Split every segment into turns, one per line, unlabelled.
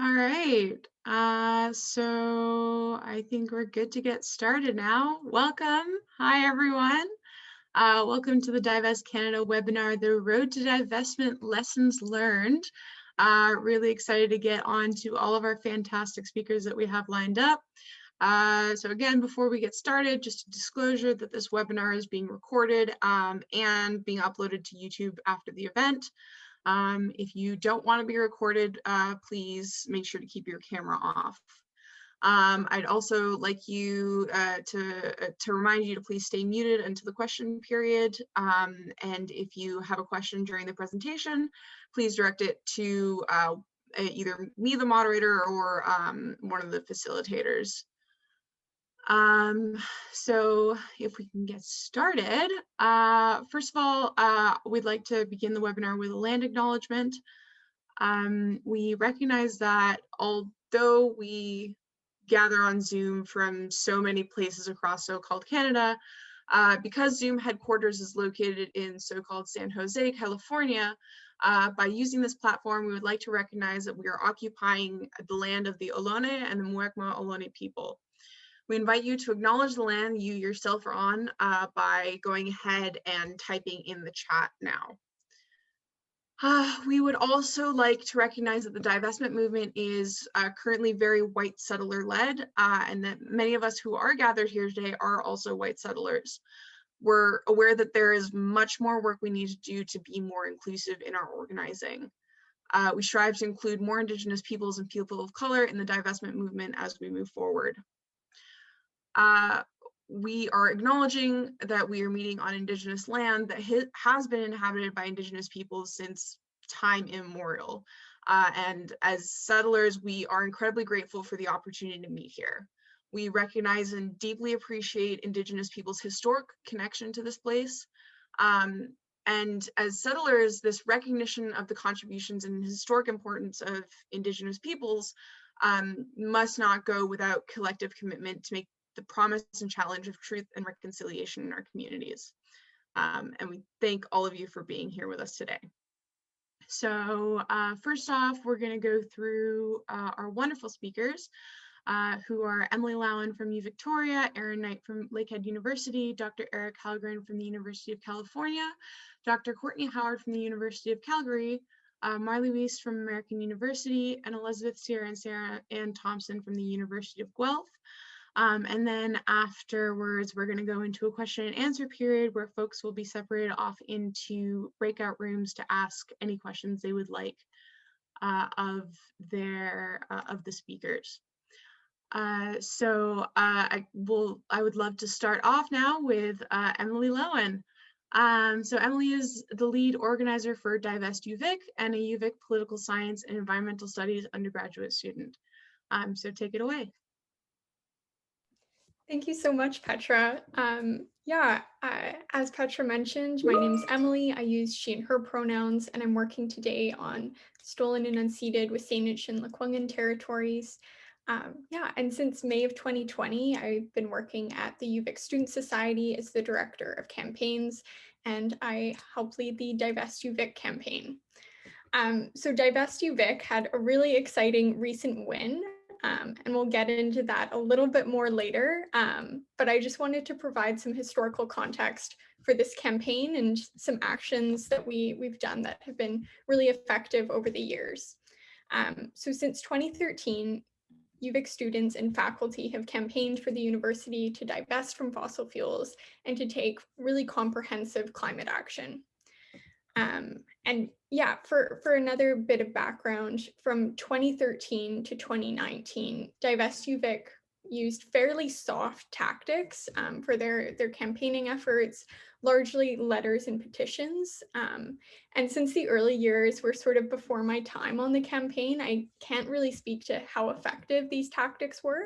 All right. So I think we're good to get started now. Welcome. Hi, everyone. Welcome to the Divest Canada webinar, The Road to Divestment Lessons Learned. Really excited to get on to all of our fantastic speakers that we have lined up. So again, before we get started, just a disclosure that this webinar is being recorded and being uploaded to YouTube after the event. If you don't want to be recorded, please make sure to keep your camera off. I'd also like you to remind you to please stay muted until the question period. And if you have a question during the presentation, please direct it to either me, the moderator, or one of the facilitators. So if we can get started, first of all, we'd like to begin the webinar with a land acknowledgement. We recognize that although we gather on Zoom from so many places across so-called Canada, because Zoom headquarters is located in so-called San Jose, California, by using this platform, we would like to recognize that we are occupying the land of the Ohlone and the Muwekma Ohlone people. We invite you to acknowledge the land you yourself are on by going ahead and typing in the chat now. We would also like to recognize that the divestment movement is currently very white settler led, and that many of us who are gathered here today are also white settlers. We're aware that there is much more work we need to do to be more inclusive in our organizing. We strive to include more Indigenous peoples and people of color in the divestment movement as we move forward. We are acknowledging that we are meeting on Indigenous land that has been inhabited by Indigenous peoples since time immemorial. And as settlers, we are incredibly grateful for the opportunity to meet here. We recognize and deeply appreciate Indigenous people's historic connection to this place. And as settlers, this recognition of the contributions and historic importance of Indigenous peoples must not go without collective commitment to make the promise and challenge of truth and reconciliation in our communities. And we thank all of you for being here with us today. So first off, we're going to go through our wonderful speakers, who are Emily Lowen from U-Victoria, Erin Knight from Lakehead University, Dr. Eric Helgren from the University of California, Dr. Courtney Howard from the University of Calgary, Marley Weiss from American University, and Elizabeth Sierra and Sarah Ann Thompson from the University of Guelph. And then afterwards, we're going to go into a question and answer period where folks will be separated off into breakout rooms to ask any questions they would like of the speakers. So I would love to start off now with Emily Lowen. So Emily is the lead organizer for Divest UVic and a UVic political science and environmental studies undergraduate student. So take it away.
Thank you so much, Petra. As Petra mentioned, my name is Emily. I use she and her pronouns, and I'm working today on stolen and unceded Wasanich and Lekwungen territories. And since May of 2020, I've been working at the UVic Student Society as the director of campaigns, and I help lead the Divest UVic campaign. So Divest UVic had a really exciting recent win. And we'll get into that a little bit more later, but I just wanted to provide some historical context for this campaign and some actions that we've done that have been really effective over the years. So since 2013, UVic students and faculty have campaigned for the university to divest from fossil fuels and to take really comprehensive climate action. For another bit of background, from 2013 to 2019, Divest UVic used fairly soft tactics for their campaigning efforts, largely letters and petitions. And since the early years were sort of before my time on the campaign, I can't really speak to how effective these tactics were.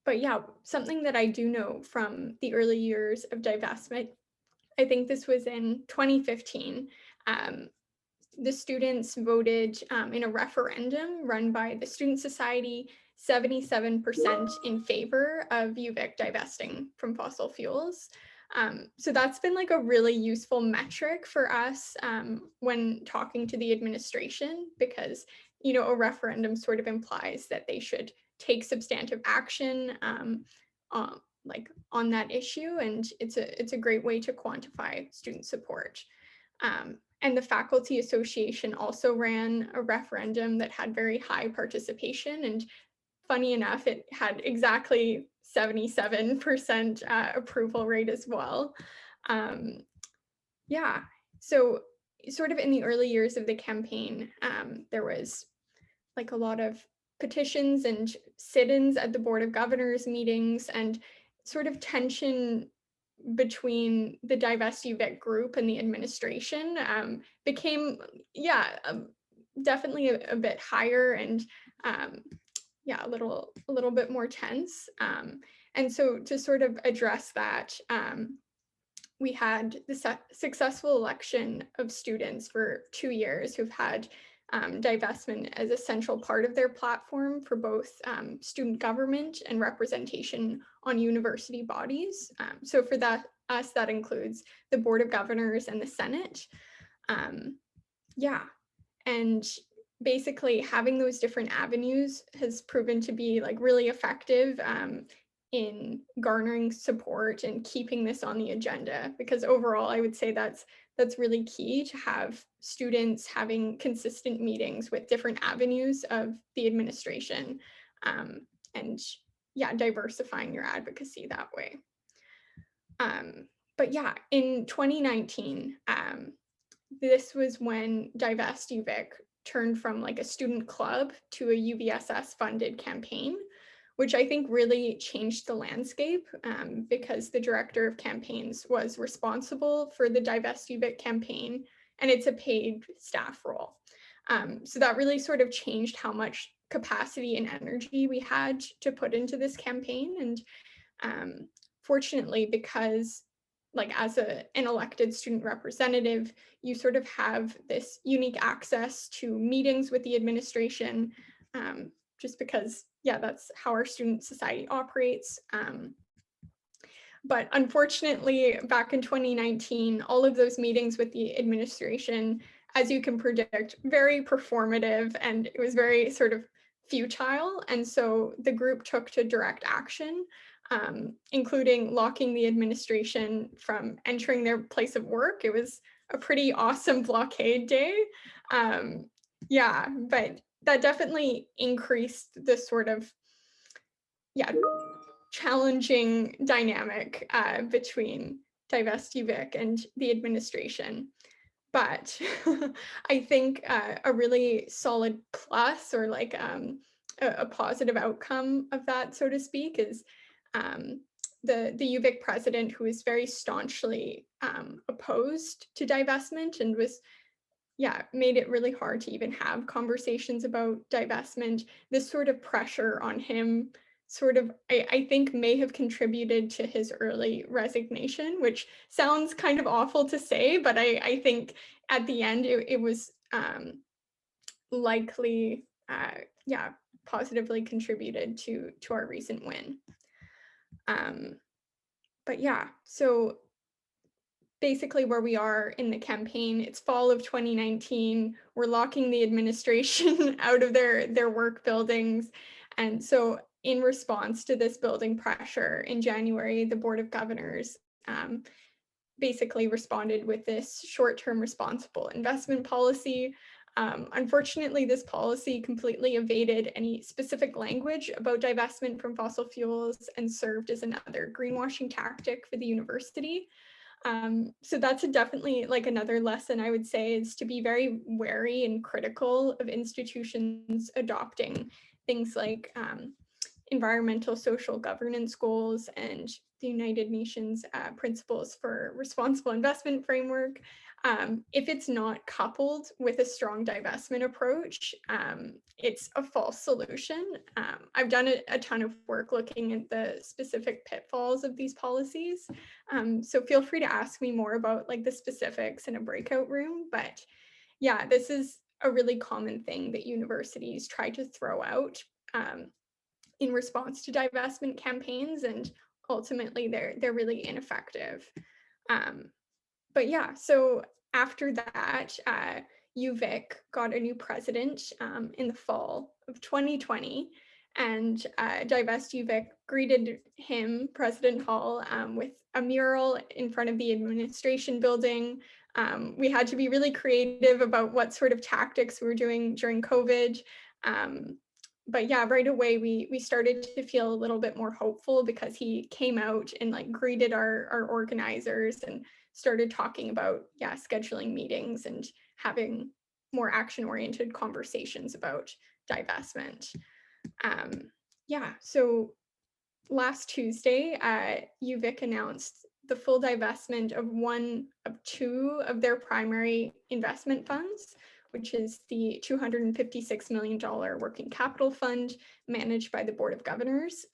But yeah, something that I do know from the early years of divestment, I think this was in 2015, the students voted in a referendum run by the Student Society, 77% in favor of UVic divesting from fossil fuels. So that's been like a really useful metric for us when talking to the administration, because a referendum sort of implies that they should take substantive action on that issue, and it's a great way to quantify student support. And the Faculty Association also ran a referendum that had very high participation, and funny enough, it had exactly 77% approval rate as well. Yeah, so sort of in the early years of the campaign, there was like a lot of petitions and sit-ins at the Board of Governors meetings, and sort of tension between the Divest UVic group and the administration became, definitely a bit higher, and a little bit more tense. And so to sort of address that, we had the successful election of students for 2 years who've had divestment as a central part of their platform for both student government and representation on university bodies. So for us, that includes the Board of Governors and the Senate. And basically having those different avenues has proven to be like really effective in garnering support and keeping this on the agenda, because overall I would say that's really key, to have students having consistent meetings with different avenues of the administration, and diversifying your advocacy that way. But in 2019, this was when Divest UVic turned from like a student club to a UVSS funded campaign, which I think really changed the landscape, because the director of campaigns was responsible for the Divest UVic campaign, and it's a paid staff role. So that really sort of changed how much capacity and energy we had to put into this campaign. And fortunately, because like as an elected student representative, you sort of have this unique access to meetings with the administration, just because, that's how our student society operates. But unfortunately, back in 2019, all of those meetings with the administration, as you can predict, very performative, and it was very sort of futile. And so the group took to direct action, including locking the administration from entering their place of work. It was a pretty awesome blockade day. But that definitely increased the sort of, challenging dynamic between Divest UVic and the administration. But I think a really solid plus, or like a positive outcome of that, so to speak, is the UVic president, who is very staunchly opposed to divestment, and was made it really hard to even have conversations about divestment. This sort of pressure on him sort of, I think, may have contributed to his early resignation, which sounds kind of awful to say, but I think at the end it was likely, positively contributed to our recent win. But so basically where we are in the campaign, it's fall of 2019. We're locking the administration out of their work buildings. And so in response to this building pressure, in January, the Board of Governors basically responded with this short-term responsible investment policy. Unfortunately, this policy completely evaded any specific language about divestment from fossil fuels and served as another greenwashing tactic for the university. So that's definitely like another lesson I would say, is to be very wary and critical of institutions adopting things like environmental social governance goals and the United Nations principles for responsible investment framework. If it's not coupled with a strong divestment approach, it's a false solution. I've done a ton of work looking at the specific pitfalls of these policies. So feel free to ask me more about like the specifics in a breakout room. But this is a really common thing that universities try to throw out in response to divestment campaigns, and ultimately they're really ineffective. But so after that, UVic got a new president in the fall of 2020, and Divest UVic greeted him, President Hall, with a mural in front of the administration building. We had to be really creative about what sort of tactics we were doing during COVID. But yeah, right away we started to feel a little bit more hopeful because he came out and like greeted our organizers and started talking about scheduling meetings and having more action-oriented conversations about divestment. So last Tuesday, UVic announced the full divestment of one of two of their primary investment funds, which is the $256 million working capital fund managed by the Board of Governors.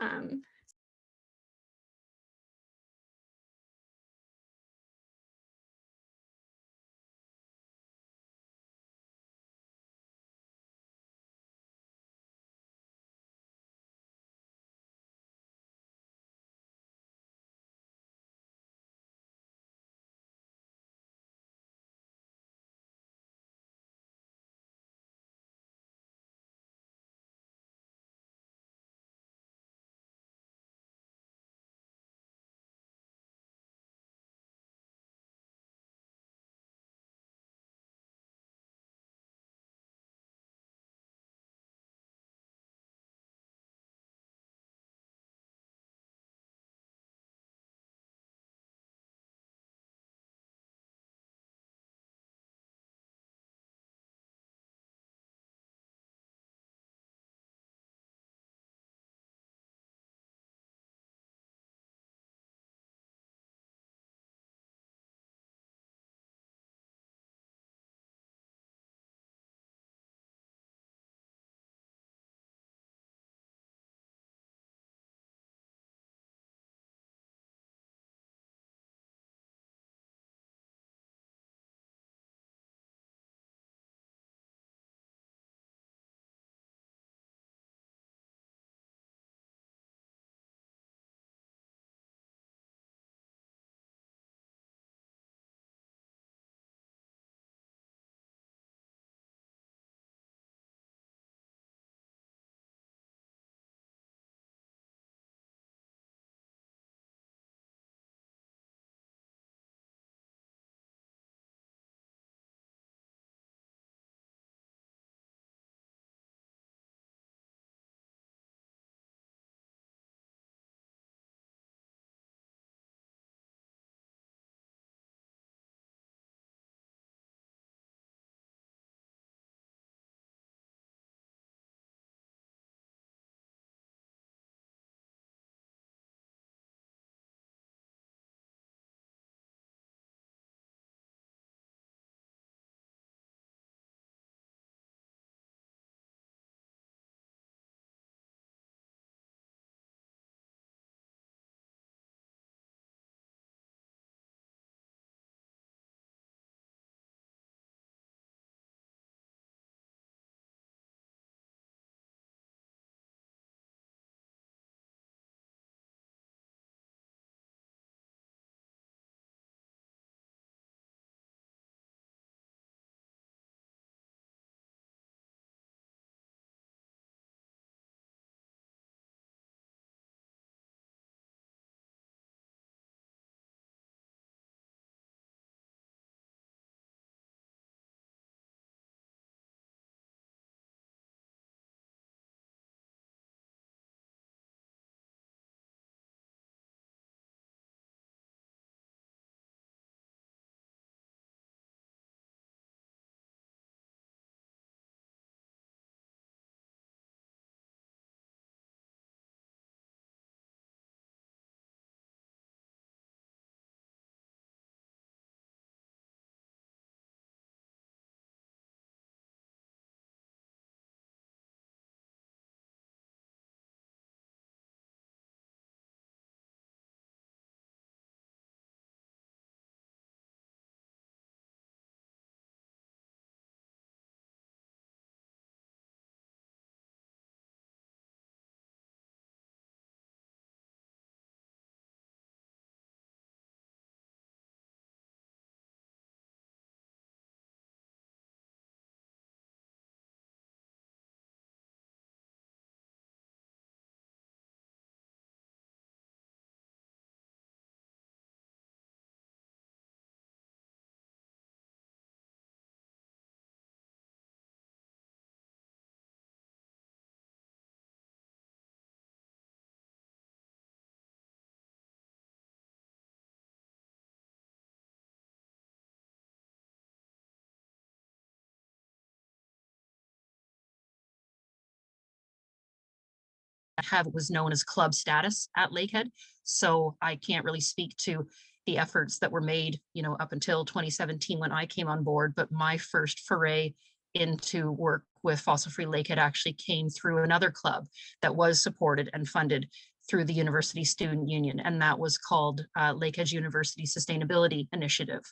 have what was known as club status at Lakehead. So I can't really speak to the efforts that were made, up until 2017 when I came on board, but my first foray into work with Fossil Free Lakehead actually came through another club that was supported and funded through the University Student Union, and that was called Lakehead University Sustainability Initiative.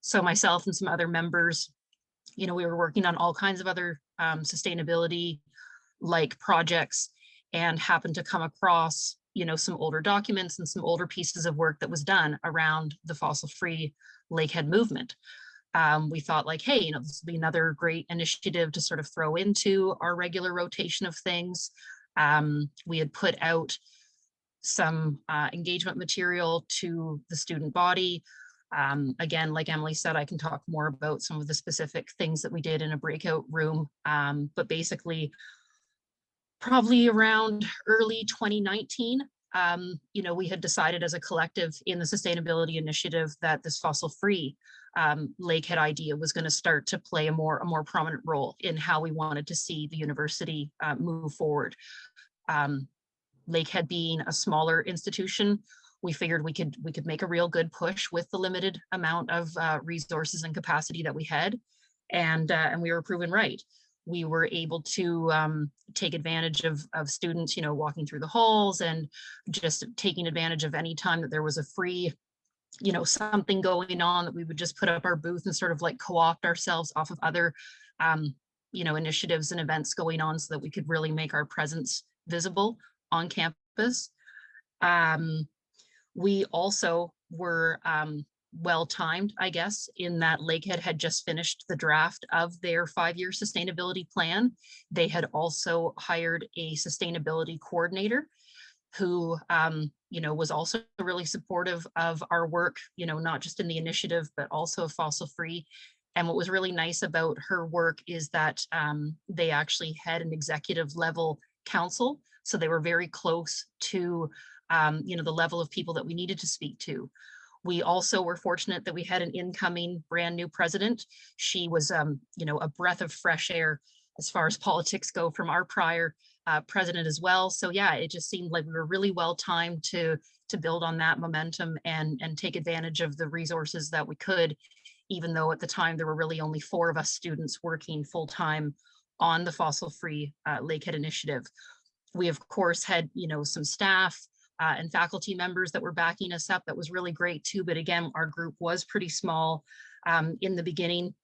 So myself and some other members, we were working on all kinds of other sustainability like projects, and happened to come across some older documents and some older pieces of work that was done around the fossil free Lakehead movement. We thought like, hey, this would be another great initiative to sort of throw into our regular rotation of things. We had put out some engagement material to the student body. Again, like Emily said, I can talk more about some of the specific things that we did in a breakout room, but basically probably around early 2019, we had decided as a collective in the sustainability initiative that this fossil free Lakehead idea was going to start to play a more prominent role in how we wanted to see the university move forward. Lakehead being a smaller institution, we figured we could make a real good push with the limited amount of resources and capacity that we had, and we were proven right. We were able to take advantage of students, walking through the halls and just taking advantage of any time that there was a free, something going on, that we would just put up our booth and sort of like co-opt ourselves off of other, initiatives and events going on so that we could really make our presence visible on campus. We also were well-timed, I guess, in that Lakehead had just finished the draft of their 5-year sustainability plan. They had also hired a sustainability coordinator who, was also really supportive of our work, not just in the initiative, but also fossil free. And what was really nice about her work is that they actually had an executive level council. So they were very close to, the level of people that we needed to speak to. We also were fortunate that we had an incoming brand new president. She was, a breath of fresh air as far as politics go from our prior president as well. So yeah, it just seemed like we were really well timed to build on that momentum and take advantage of the resources that we could, even though at the time there were really only 4 of us students working full time on the fossil free Lakehead initiative. We of course had, some staff and faculty members that were backing us up. That was really great too. But again, our group was pretty small in the beginning.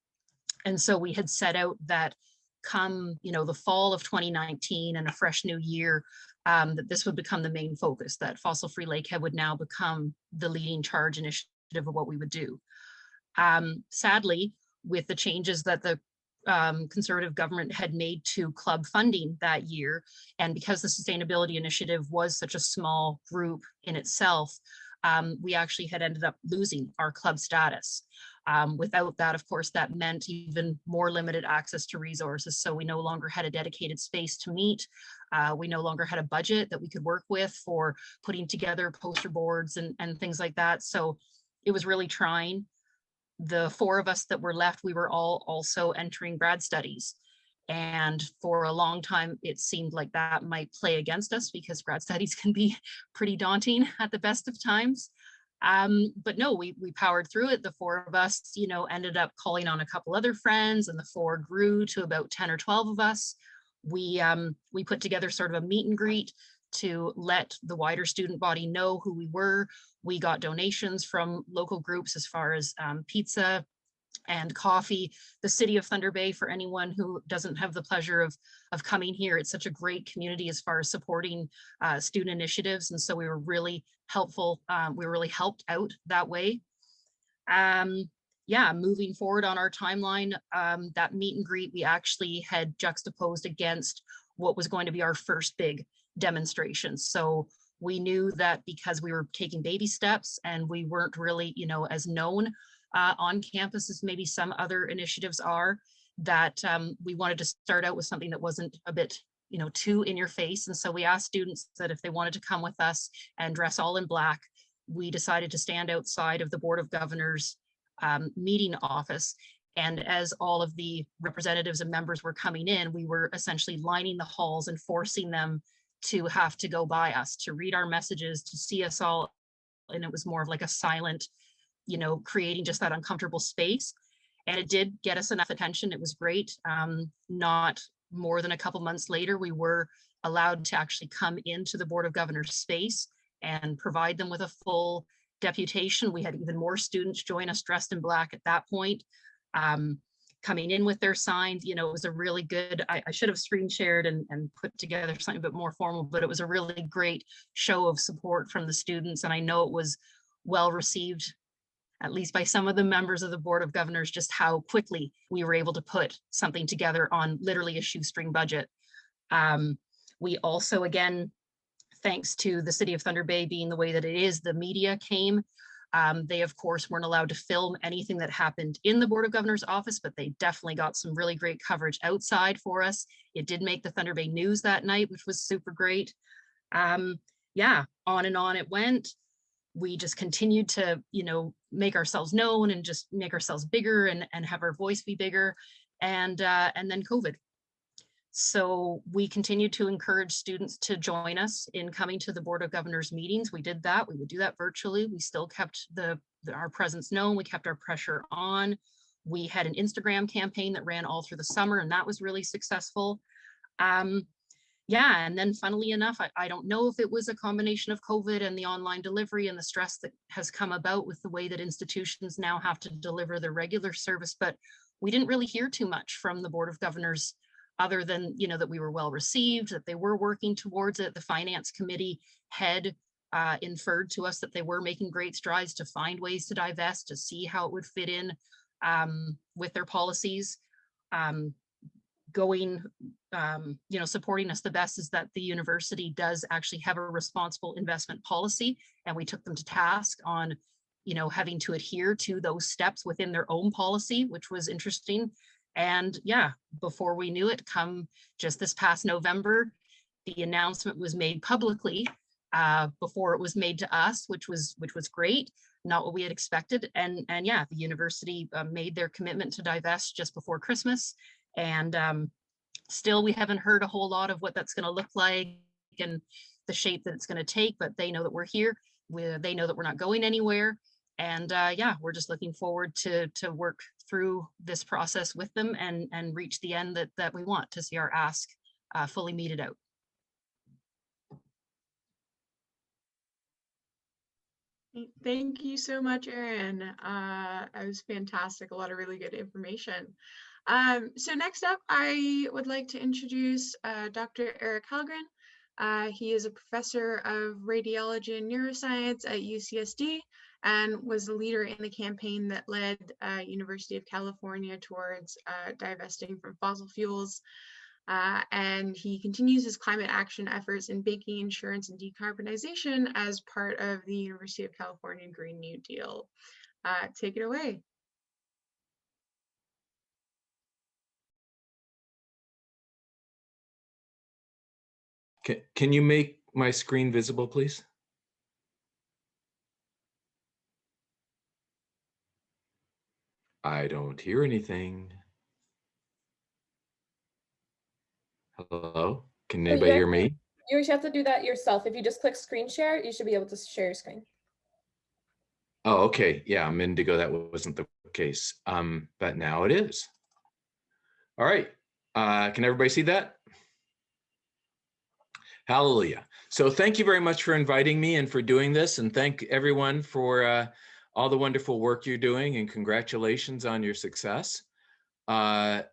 And so we had set out that come, the fall of 2019 and a fresh new year, that this would become the main focus, that Fossil Free Lakehead would now become the leading charge initiative of what we would do. Sadly, with the changes that the conservative government had made to club funding that year, and because the sustainability initiative was such a small group in itself, we actually had ended up losing our club status. Without that, of course, that meant even more limited access to resources. So we no longer had a dedicated space to meet. We no longer had a budget that we could work with for putting together poster boards and things like that. So it was really trying. The 4 of us that were left, we were all also entering grad studies. And for a long time, it seemed like that might play against us because grad studies can be pretty daunting at the best of times. But no, we powered through it. The 4 of us, ended up calling on a couple other friends, and the 4 grew to about 10 or 12 of us. We put together sort of a meet and greet to let the wider student body know who we were. We got donations from local groups as far as pizza and coffee. The city of Thunder Bay, for anyone who doesn't have the pleasure of coming here, it's such a great community as far as supporting student initiatives. And so we were really helpful. We were really helped out that way. Yeah, moving forward on our timeline, that meet and greet, we actually had juxtaposed against what was going to be our first big demonstration. So we knew that because we were taking baby steps and we weren't really, as known on campus as maybe some other initiatives are, that we wanted to start out with something that wasn't a bit, too in your face. And so we asked students that if they wanted to come with us and dress all in black, we decided to stand outside of the Board of Governors meeting office. And as all of the representatives and members were coming in, we were essentially lining the halls and forcing them to have to go by us, to read our messages, to see us all. And it was more of like a silent, you know, creating just that uncomfortable space. And it did get us enough attention. It was great. Not more than a couple months later, we were allowed to actually come into the Board of Governors space and provide them with a full deputation. We had even more students join us dressed in black at that point, coming in with their signs. You know, it was a really good, I should have screen shared and put together something a bit more formal, but it was a really great show of support from the students. And I know it was well received, at least by some of the members of the Board of Governors, just how quickly we were able to put something together on literally a shoestring budget. We also, again, thanks to the City of Thunder Bay being the way that it is, the media came. They, of course, weren't allowed to film anything that happened in the Board of Governors office, but they definitely got some really great coverage outside for us. It did make the Thunder Bay News that night, which was super great. Yeah, on and on it went. We just continued to, you know, make ourselves known and just make ourselves bigger and have our voice be bigger. And then COVID. So we continued to encourage students to join us in coming to the Board of Governors meetings. We did that. We would do that virtually. We still kept our presence known. We kept our pressure on. We had an Instagram campaign that ran all through the summer, and that was really successful. Yeah, and then funnily enough, I don't know if it was a combination of COVID and the online delivery and the stress that has come about with the way that institutions now have to deliver their regular service, but we didn't really hear too much from the Board of Governors other than, you know, that we were well received, that they were working towards it. The Finance Committee had inferred to us that they were making great strides to find ways to divest, to see how it would fit in with their policies. Going, you know, supporting us the best is that the university does actually have a responsible investment policy, and we took them to task on, you know, having to adhere to those steps within their own policy, which was interesting. And yeah, before we knew it, come just this past November, the announcement was made publicly before it was made to us, which was great, not what we had expected. And yeah, the university made their commitment to divest just before Christmas. And still, we haven't heard a whole lot of what that's going to look like and the shape that it's going to take, but they know that we're here. They know that we're not going anywhere. And yeah, we're just looking forward to work through this process with them and reach the end that we want, to see our ask fully meted out.
Thank you so much, Erin. That was fantastic. A lot of really good information. So next up, I would like to introduce Dr. Eric Helgren. He is a professor of radiology and neuroscience at UCSD and was the leader in the campaign that led University of California towards divesting from fossil fuels. And he continues his climate action efforts in banking, insurance, and decarbonization as part of the University of California Green New Deal. Take it away.
Can you make my screen visible, please? I don't hear anything. Hello? Can anybody hear me?
You have to do that yourself. If you just click screen share, you should be able to share your screen.
Oh, okay. Yeah, a minute ago that wasn't the case, but now it is. All right. Can everybody see that? Hallelujah. So thank you very much for inviting me and for doing this, and thank everyone for all the wonderful work you're doing, and congratulations on your success. I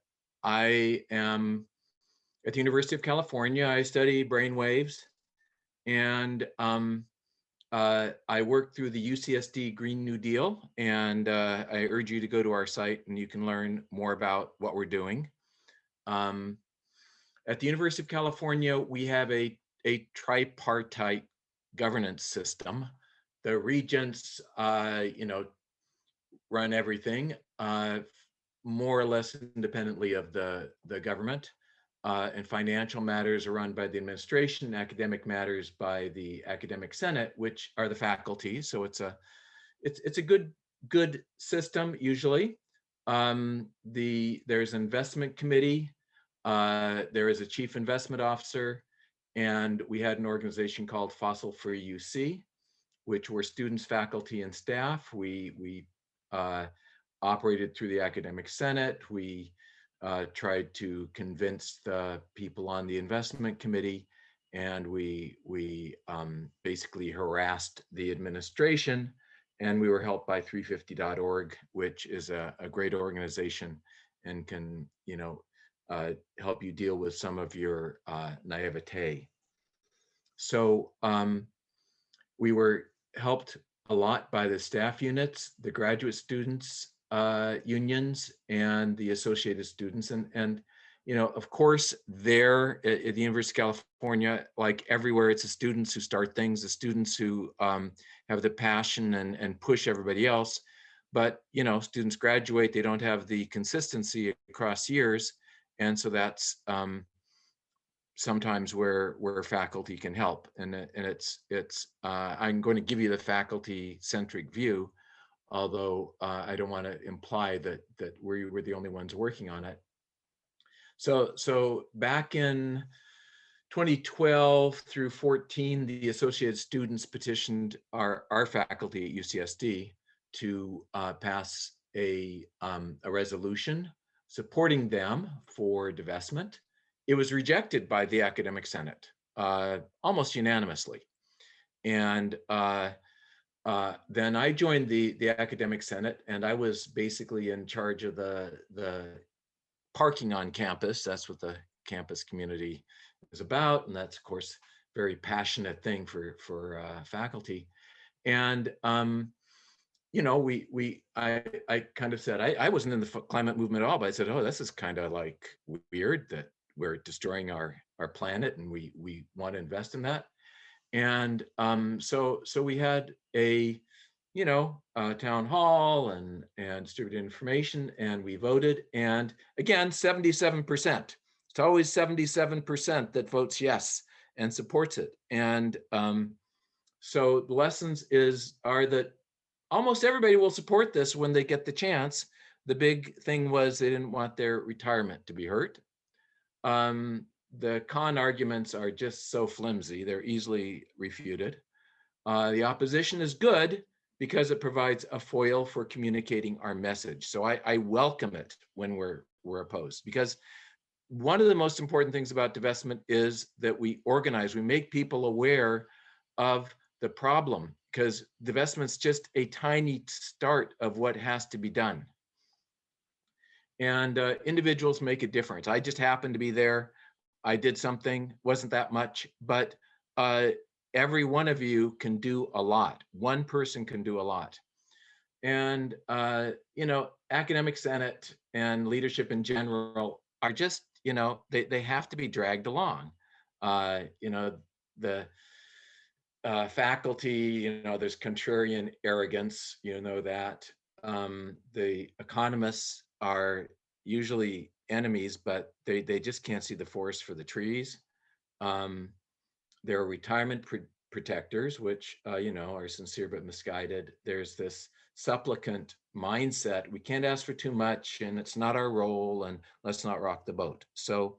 am at the University of California. I study brainwaves, and I work through the UCSD Green New Deal, and I urge you to go to our site and you can learn more about what we're doing. At the University of California, we have a tripartite governance system. The regents, you know, run everything more or less independently of the government, and financial matters are run by the administration, academic matters by the academic senate, which are the faculty. So it's a good system usually. There's an investment committee. There is a chief investment officer, And we had an organization called Fossil Free UC, which were students, faculty, and staff. We operated through the Academic Senate. We tried to convince the people on the investment committee, and we basically harassed the administration. And we were helped by 350.org, which is a great organization and can, help you deal with some of your naivete. So we were helped a lot by the staff units, the graduate students unions, and the associated students. And of course, there at the University of California, like everywhere, it's the students who start things, the students who have the passion and push everybody else. But students graduate, they don't have the consistency across years, and so that's sometimes where faculty can help. And it's I'm going to give you the faculty centric view, although I don't want to imply that we were the only ones working on it. So back in 2012 through 14, the associated students petitioned our faculty at UCSD to pass a resolution supporting them for divestment. It was rejected by the Academic Senate almost unanimously. And then I joined the Academic Senate, and I was basically in charge of the parking on campus. That's what the campus community is about, and that's of course very passionate thing for faculty. And I kind of said I wasn't in the climate movement at all, but I said, oh, this is kind of like weird that we're destroying our planet, and we want to invest in that. And so we had a town hall and distributed information, and we voted. And again, 77%. It's always 77% that votes yes and supports it. And so the lessons are that almost everybody will support this when they get the chance. The big thing was they didn't want their retirement to be hurt. The con arguments are just so flimsy, they're easily refuted. The opposition is good because it provides a foil for communicating our message. So I welcome it when we're opposed, because one of the most important things about divestment is that we organize, we make people aware of the problem, because divestment's just a tiny start of what has to be done. And individuals make a difference. I just happened to be there. I did something, wasn't that much, but every one of you can do a lot. One person can do a lot. And, Academic Senate and leadership in general are just, they have to be dragged along. The faculty, there's contrarian arrogance, that. The economists are usually enemies, but they just can't see the forest for the trees. There are retirement protectors, which are sincere but misguided. There's this supplicant mindset. We can't ask for too much, and it's not our role, and let's not rock the boat. So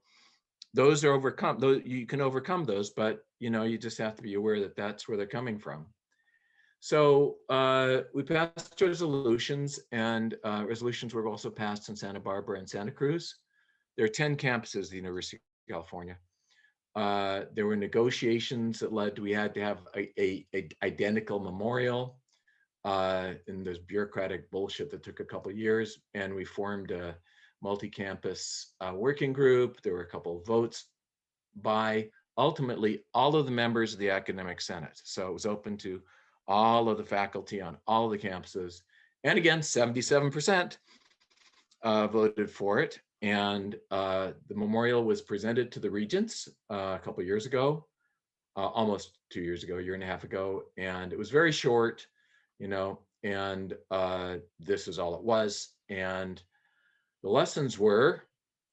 those are overcome. You can overcome those, but you just have to be aware that that's where they're coming from. So we passed resolutions, and resolutions were also passed in Santa Barbara and Santa Cruz. There are 10 campuses at the University of California. There were negotiations that led to, we had to have a identical memorial, and there's bureaucratic bullshit that took a couple of years, and we formed a multi-campus working group. There were a couple of votes by ultimately all of the members of the Academic Senate. So it was open to all of the faculty on all of the campuses. And again, 77% voted for it. And the memorial was presented to the regents a couple of years ago, almost 2 years ago, a year and a half ago. And it was very short, and this is all it was. And the lessons were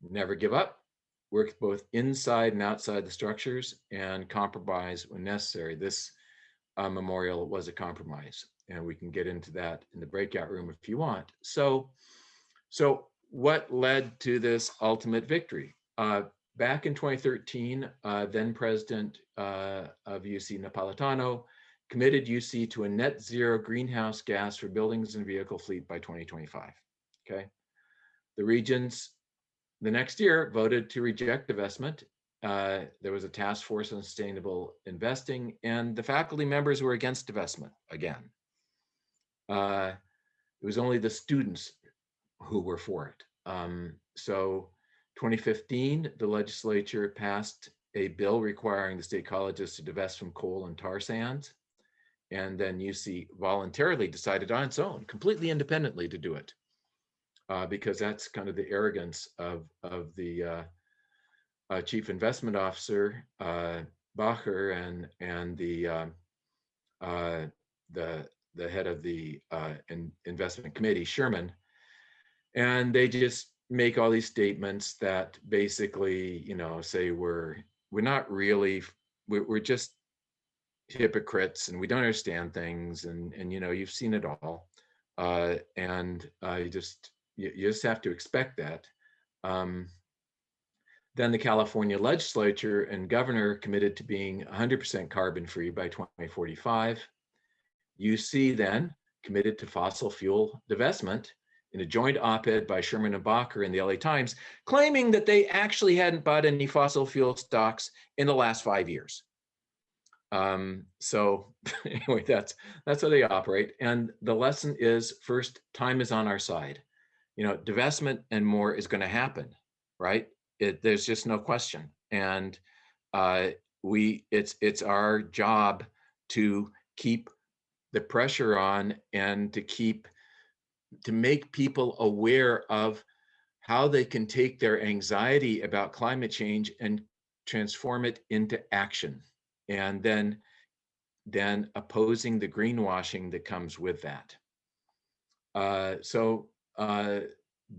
never give up, work both inside and outside the structures, and compromise when necessary. This memorial was a compromise, and we can get into that in the breakout room if you want. So what led to this ultimate victory? back in 2013, then President of UC Napolitano committed UC to a net zero greenhouse gas for buildings and vehicle fleet by 2025. Okay. The regions the next year voted to reject divestment. There was a task force on sustainable investing, and the faculty members were against divestment again. It was only the students who were for it. So 2015, the legislature passed a bill requiring the state colleges to divest from coal and tar sands. And then UC voluntarily decided on its own, completely independently, to do it. Because that's kind of the arrogance of the chief investment officer, Bacher, and the head of the investment committee, Sherman. And they just make all these statements that basically, you know, say we're not really, we're just hypocrites and we don't understand things, and you know, you've seen it all, and you just have to expect that. Then the California legislature and governor committed to being 100% carbon free by 2045. UC then committed to fossil fuel divestment in a joint op-ed by Sherman and Bacher in the LA Times, claiming that they actually hadn't bought any fossil fuel stocks in the last 5 years. So anyway, that's how they operate. And the lesson is, first, time is on our side. You know, divestment and more is going to happen, right? There's just no question. And it's our job to keep the pressure on and to make people aware of how they can take their anxiety about climate change and transform it into action, and then opposing the greenwashing that comes with that.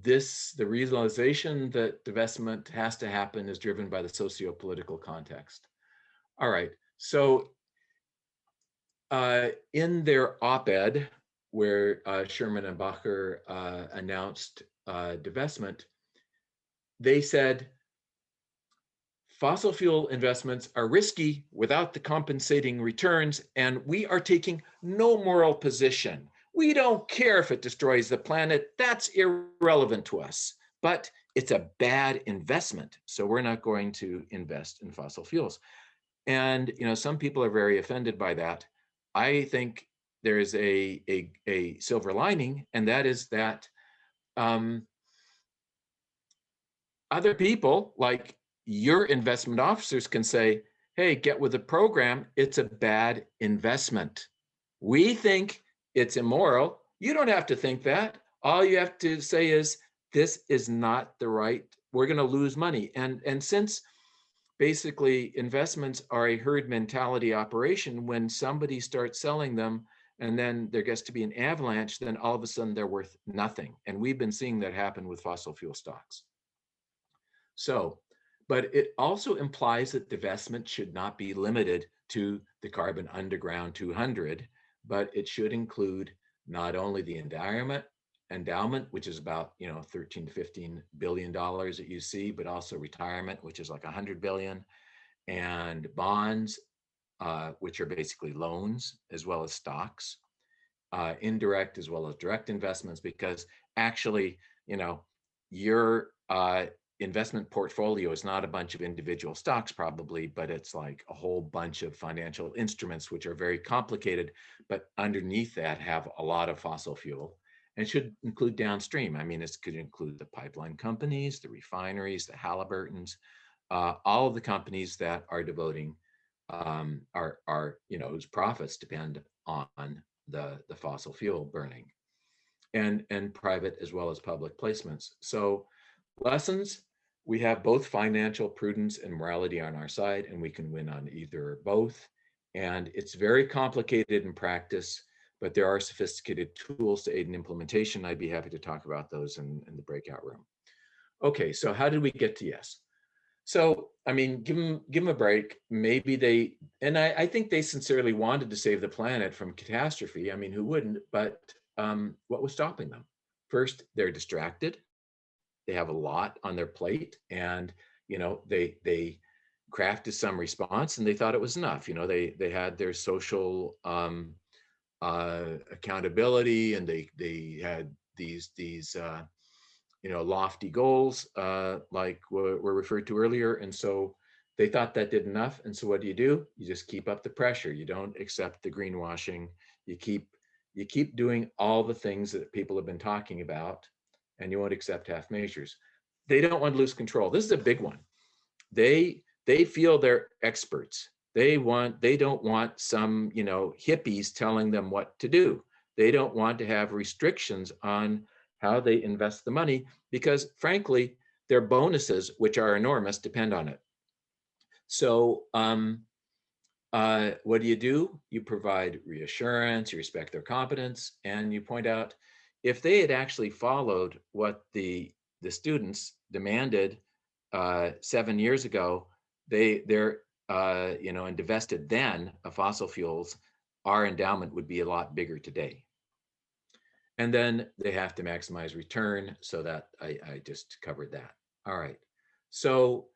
The realization that divestment has to happen is driven by the socio-political context. All right, so in their op-ed, where Sherman and Bacher announced divestment, they said, fossil fuel investments are risky without the compensating returns, and we are taking no moral position. We don't care if it destroys the planet. That's irrelevant to us, but it's a bad investment, so we're not going to invest in fossil fuels. And you know, some people are very offended by that. I think there is a silver lining, and that is that other people, like your investment officers, can say, hey, get with the program. It's a bad investment. We think it's immoral. You don't have to think that. All you have to say is, this is not the right, we're going to lose money. And since basically investments are a herd mentality operation, when somebody starts selling them and then there gets to be an avalanche, then all of a sudden they're worth nothing. And we've been seeing that happen with fossil fuel stocks. So, but it also implies that divestment should not be limited to the carbon underground 200, but it should include not only the endowment, which is about 13 to 15 billion dollars that you see, but also retirement, which is like 100 billion, and bonds, which are basically loans, as well as stocks, indirect as well as direct investments, because actually, your investment portfolio is not a bunch of individual stocks probably, but it's like a whole bunch of financial instruments, which are very complicated, but underneath that have a lot of fossil fuel, and should include downstream. I mean, it could include the pipeline companies, the refineries, the Halliburtons, all of the companies that are devoting, whose profits depend on the fossil fuel burning, and private as well as public placements. So lessons, we have both financial prudence and morality on our side, and we can win on either or both. And it's very complicated in practice, but there are sophisticated tools to aid in implementation. I'd be happy to talk about those in the breakout room. Okay, so how did we get to yes? So, I mean, give them a break. Maybe I think they sincerely wanted to save the planet from catastrophe. I mean, who wouldn't? But what was stopping them? First, they're distracted. They have a lot on their plate, and they crafted some response and they thought it was enough. They had their social accountability, and they had these lofty goals like were referred to earlier. And so they thought that did enough. And so what do? You just keep up the pressure. You don't accept the greenwashing. You keep doing all the things that people have been talking about, and you won't accept half measures. They don't want to lose control. This is a big one. They feel they're experts. They don't want some, hippies telling them what to do. They don't want to have restrictions on how they invest the money, because frankly, their bonuses, which are enormous, depend on it. So what do? You provide reassurance, you respect their competence, and you point out if they had actually followed what the students demanded 7 years ago, they're and divested then of fossil fuels, our endowment would be a lot bigger today. And then they have to maximize return, so that I just covered that. All right. So,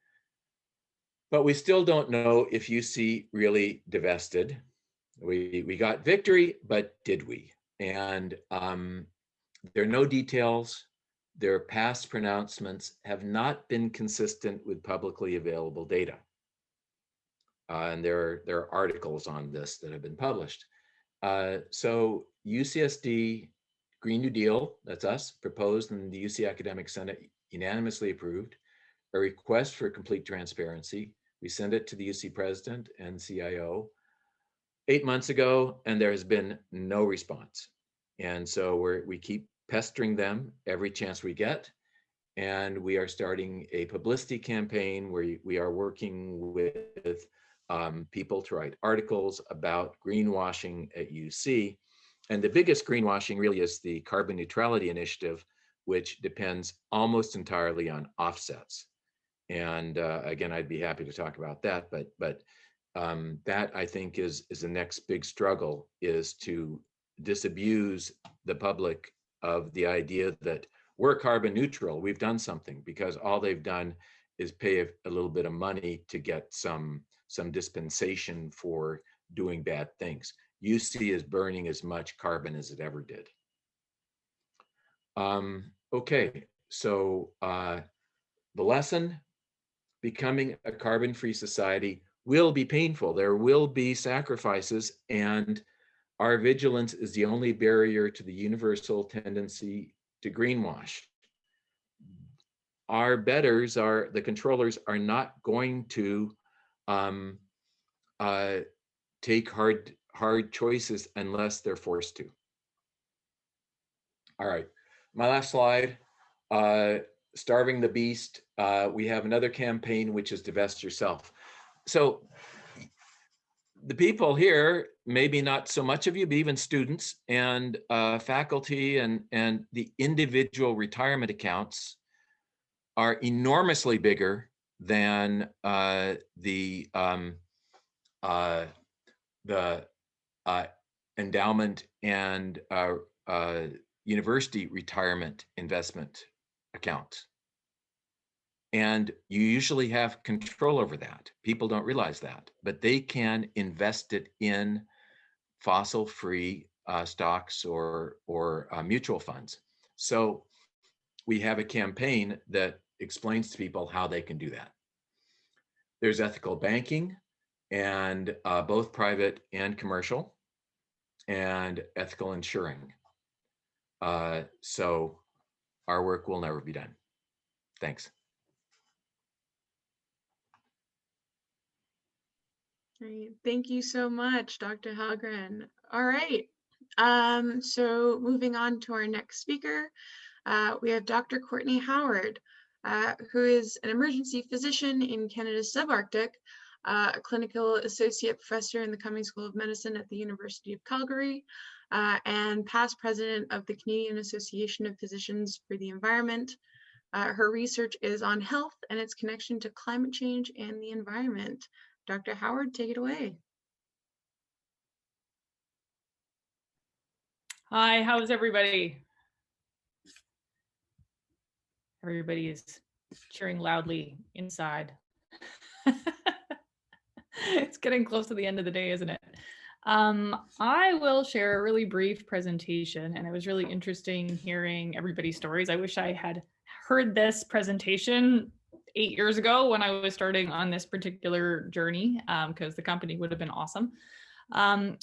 but we still don't know if UC really divested. We got victory, but did we? And there are no details. Their past pronouncements have not been consistent with publicly available data. And there are articles on this that have been published. So UCSD Green New Deal, that's us, proposed, and the UC Academic Senate unanimously approved a request for complete transparency. We sent it to the UC president and CIO 8 months ago, and there has been no response. And so we keep pestering them every chance we get. And we are starting a publicity campaign where we are working with people to write articles about greenwashing at UC. And the biggest greenwashing really is the carbon neutrality initiative, which depends almost entirely on offsets. And again, I'd be happy to talk about that, but that I think is the next big struggle, is to disabuse the public of the idea that we're carbon neutral, we've done something, because all they've done is pay a little bit of money to get some dispensation for doing bad things. UC is burning as much carbon as it ever did. Okay, so the lesson: becoming a carbon-free society will be painful. There will be sacrifices, and our vigilance is the only barrier to the universal tendency to greenwash. Our betters, the controllers, are not going to take hard choices unless they're forced to. All right, my last slide. Starving the beast. We have another campaign, which is Divest Yourself. So the people here, maybe not so much of you, but even students and faculty and the individual retirement accounts are enormously bigger than the endowment and university retirement investment account. And you usually have control over that. People don't realize that, but they can invest it in fossil-free stocks or mutual funds. So we have a campaign that explains to people how they can do that. There's ethical banking, and both private and commercial, and ethical insuring. So our work will never be done. Thanks.
Great. Thank you so much, Dr. Helgren. All right. So moving on to our next speaker, we have Dr. Courtney Howard, who is an emergency physician in Canada's subarctic, a clinical associate professor in the Cummings School of Medicine at the University of Calgary, and past president of the Canadian Association of Physicians for the Environment. Her research is on health and its connection to climate change and the environment. Dr. Howard, take it away.
Hi, how's everybody? Everybody is cheering loudly inside. It's getting close to the end of the day, isn't it? I will share a really brief presentation, and it was really interesting hearing everybody's stories. I wish I had heard this presentation 8 years ago when I was starting on this particular journey, because the company would have been awesome.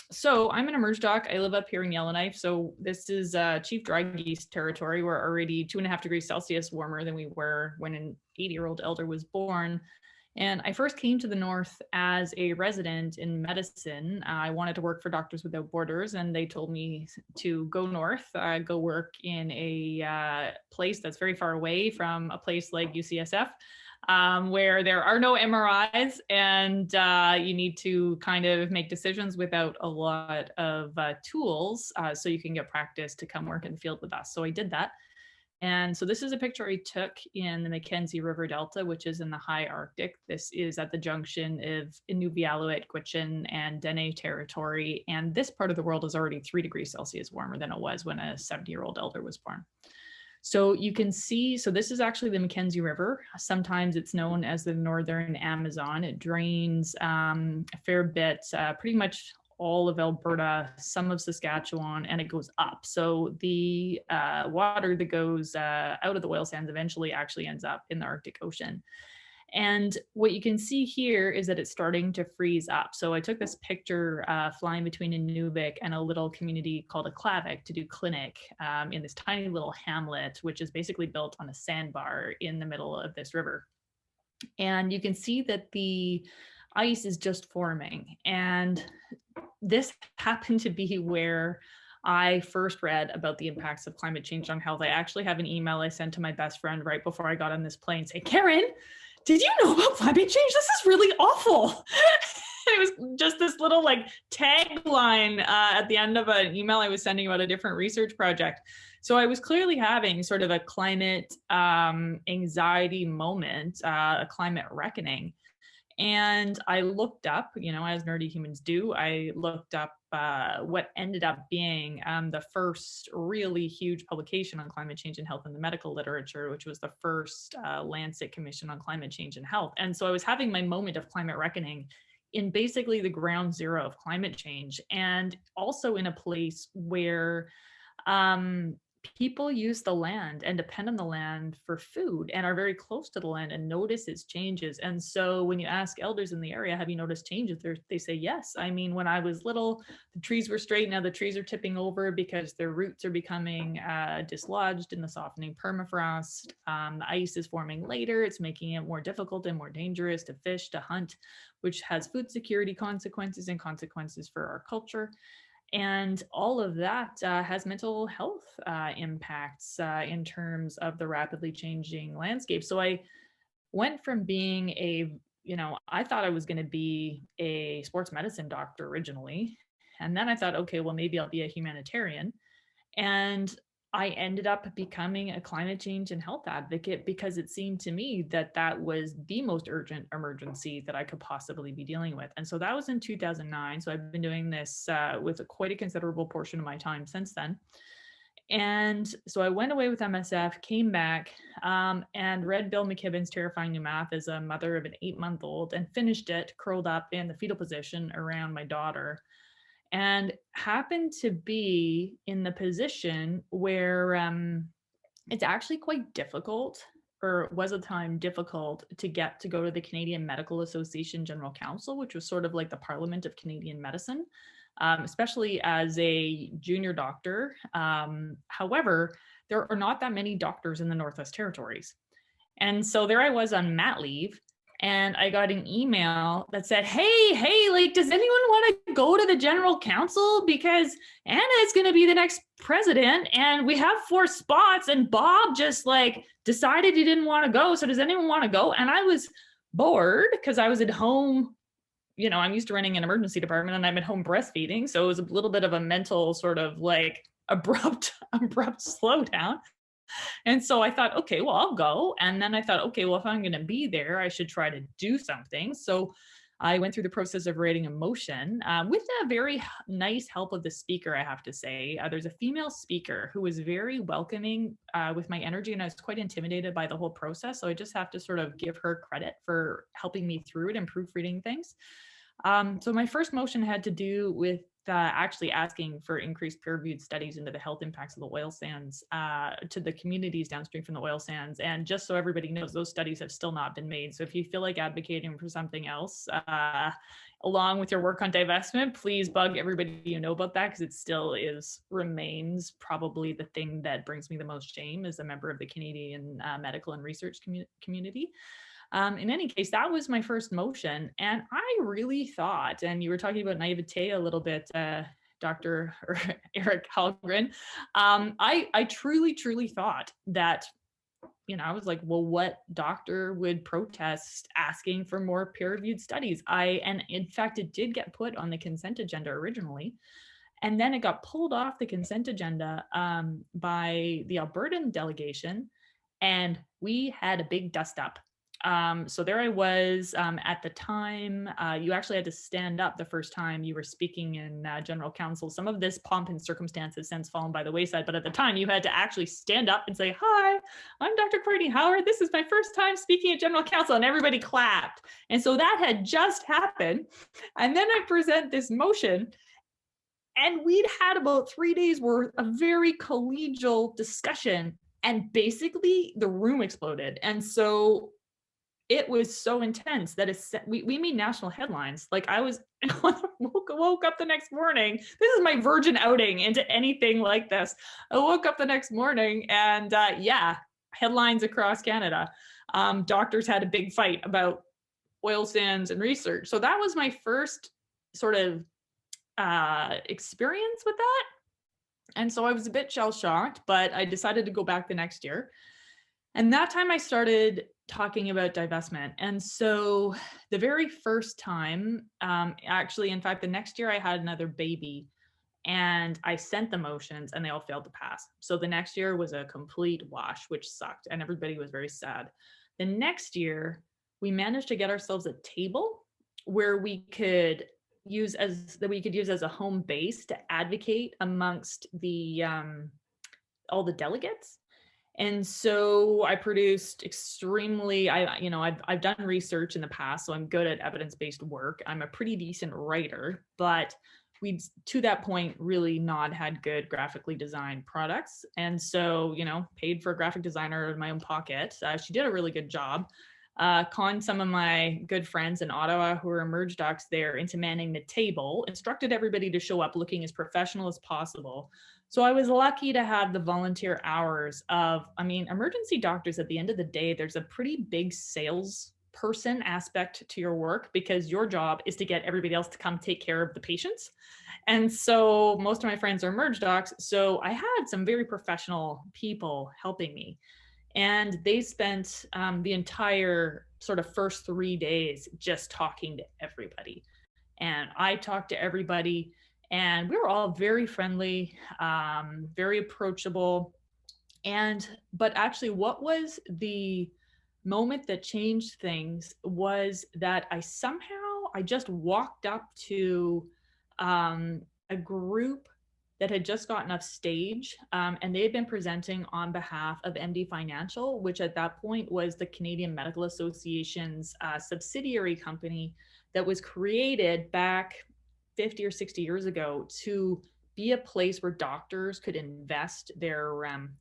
So I'm an emerge doc. I live up here in Yellowknife. So this is Chief Dry Geese territory. We're already 2.5 degrees Celsius warmer than we were when an 80-year-old elder was born. And I first came to the North as a resident in medicine. I wanted to work for Doctors Without Borders, and they told me to go north, go work in a place that's very far away from a place like UCSF, where there are no MRIs, and you need to kind of make decisions without a lot of tools, so you can get practice to come work in the field with us. So I did that. And so this is a picture I took in the Mackenzie River Delta, which is in the high Arctic. This is at the junction of Inuvialuit, Gwich'in, and Dene territory. And this part of the world is already 3 degrees Celsius warmer than it was when a 70-year-old elder was born. So you can see, so this is actually the Mackenzie River. Sometimes it's known as the Northern Amazon. It drains a fair bit, pretty much all of Alberta, some of Saskatchewan, and it goes up. So the water that goes out of the oil sands eventually actually ends up in the Arctic Ocean. And what you can see here is that it's starting to freeze up. So I took this picture flying between Inuvik and a little community called Aklavik to do clinic in this tiny little hamlet, which is basically built on a sandbar in the middle of this river. And you can see that the ice is just forming. And this happened to be where I first read about the impacts of climate change on health. I actually have an email I sent to my best friend right before I got on this plane saying, Karen, did you know about climate change? This is really awful. It was just this little like tagline at the end of an email I was sending about a different research project. So I was clearly having sort of a climate anxiety moment, a climate reckoning. And I looked up, you know, as nerdy humans do, I looked up what ended up being the first really huge publication on climate change and health in the medical literature, which was the first Lancet Commission on Climate Change and Health. And so I was having my moment of climate reckoning in basically the ground zero of climate change, and also in a place where people use the land and depend on the land for food and are very close to the land and notice its changes. And so when you ask elders in the area, have you noticed changes? They say, yes. I mean, when I was little, the trees were straight. Now the trees are tipping over because their roots are becoming dislodged in the softening permafrost. The ice is forming later. It's making it more difficult and more dangerous to fish, to hunt, which has food security consequences and consequences for our culture. And all of that has mental health impacts in terms of the rapidly changing landscape. So I went from being I thought I was going to be a sports medicine doctor originally. And then I thought, okay, well, maybe I'll be a humanitarian. And I ended up becoming a climate change and health advocate because it seemed to me that that was the most urgent emergency that I could possibly be dealing with. And so that was in 2009. So I've been doing this with quite a considerable portion of my time since then. And so I went away with MSF, came back and read Bill McKibben's Terrifying New Math as a mother of an 8-month-old and finished it curled up in the fetal position around my daughter. And happened to be in the position where it's actually quite difficult, or was at the time difficult, to get to go to the Canadian Medical Association General Council, which was sort of like the Parliament of Canadian medicine, especially as a junior doctor. However, there are not that many doctors in the Northwest Territories. And so there I was on mat leave. And I got an email that said, hey, like, does anyone want to go to the general council? Because Anna is going to be the next president and we have 4 spots and Bob just like decided he didn't want to go. So does anyone want to go? And I was bored because I was at home. You know, I'm used to running an emergency department and I'm at home breastfeeding. So it was a little bit of a mental sort of like abrupt slowdown. And so I thought, okay, well, I'll go. And then I thought, okay, well, if I'm going to be there, I should try to do something. So I went through the process of writing a motion with a very nice help of the speaker, I have to say. There's a female speaker who was very welcoming with my energy, and I was quite intimidated by the whole process. So I just have to sort of give her credit for helping me through it and proofreading things. So my first motion had to do with actually asking for increased peer-reviewed studies into the health impacts of the oil sands to the communities downstream from the oil sands. And just so everybody knows, those studies have still not been made. So if you feel like advocating for something else, along with your work on divestment, please bug everybody you know about that, because it still remains probably the thing that brings me the most shame as a member of the Canadian medical and research community. In any case, that was my first motion. And I really thought, and you were talking about naivete a little bit, Dr. Eric Helgren, I truly thought that, I was like, well, what doctor would protest asking for more peer-reviewed studies? And in fact, it did get put on the consent agenda originally. And then it got pulled off the consent agenda by the Albertan delegation. And we had a big dust up. So there I was at the time. You actually had to stand up the first time you were speaking in general council. Some of this pomp and circumstance has since fallen by the wayside, but at the time you had to actually stand up and say, "Hi, I'm Dr. Courtney Howard. This is my first time speaking at general council," and everybody clapped. And so that had just happened. And then I present this motion, and we'd had about 3 days worth of very collegial discussion, and basically the room exploded. And so it was so intense that we made national headlines. Like I woke up the next morning. This is my virgin outing into anything like this. I woke up the next morning and headlines across Canada. Doctors had a big fight about oil sands and research. So that was my first sort of experience with that. And so I was a bit shell-shocked, but I decided to go back the next year. And that time I started talking about divestment. And so the very first time, actually, in fact, the next year I had another baby, and I sent the motions and they all failed to pass. So the next year was a complete wash, which sucked. And everybody was very sad. The next year, we managed to get ourselves a table where we could use as a home base to advocate amongst the all the delegates. And so I produced I've done research in the past, so I'm good at evidence-based work. I'm a pretty decent writer, but we'd to that point really not had good graphically designed products. And so, paid for a graphic designer out of my own pocket. She did a really good job. Conned some of my good friends in Ottawa who were Emerge docs there into manning the table, instructed everybody to show up looking as professional as possible. So I was lucky to have the volunteer hours of, emergency doctors at the end of the day, there's a pretty big salesperson aspect to your work because your job is to get everybody else to come take care of the patients. And so most of my friends are Emerge docs. So I had some very professional people helping me. And they spent the entire sort of first 3 days just talking to everybody. And I talked to everybody, and we were all very friendly, very approachable. But actually, what was the moment that changed things was that I just walked up to a group that had just gotten off stage, and they had been presenting on behalf of MD Financial, which at that point was the Canadian Medical Association's subsidiary company that was created back 50 or 60 years ago to be a place where doctors could invest their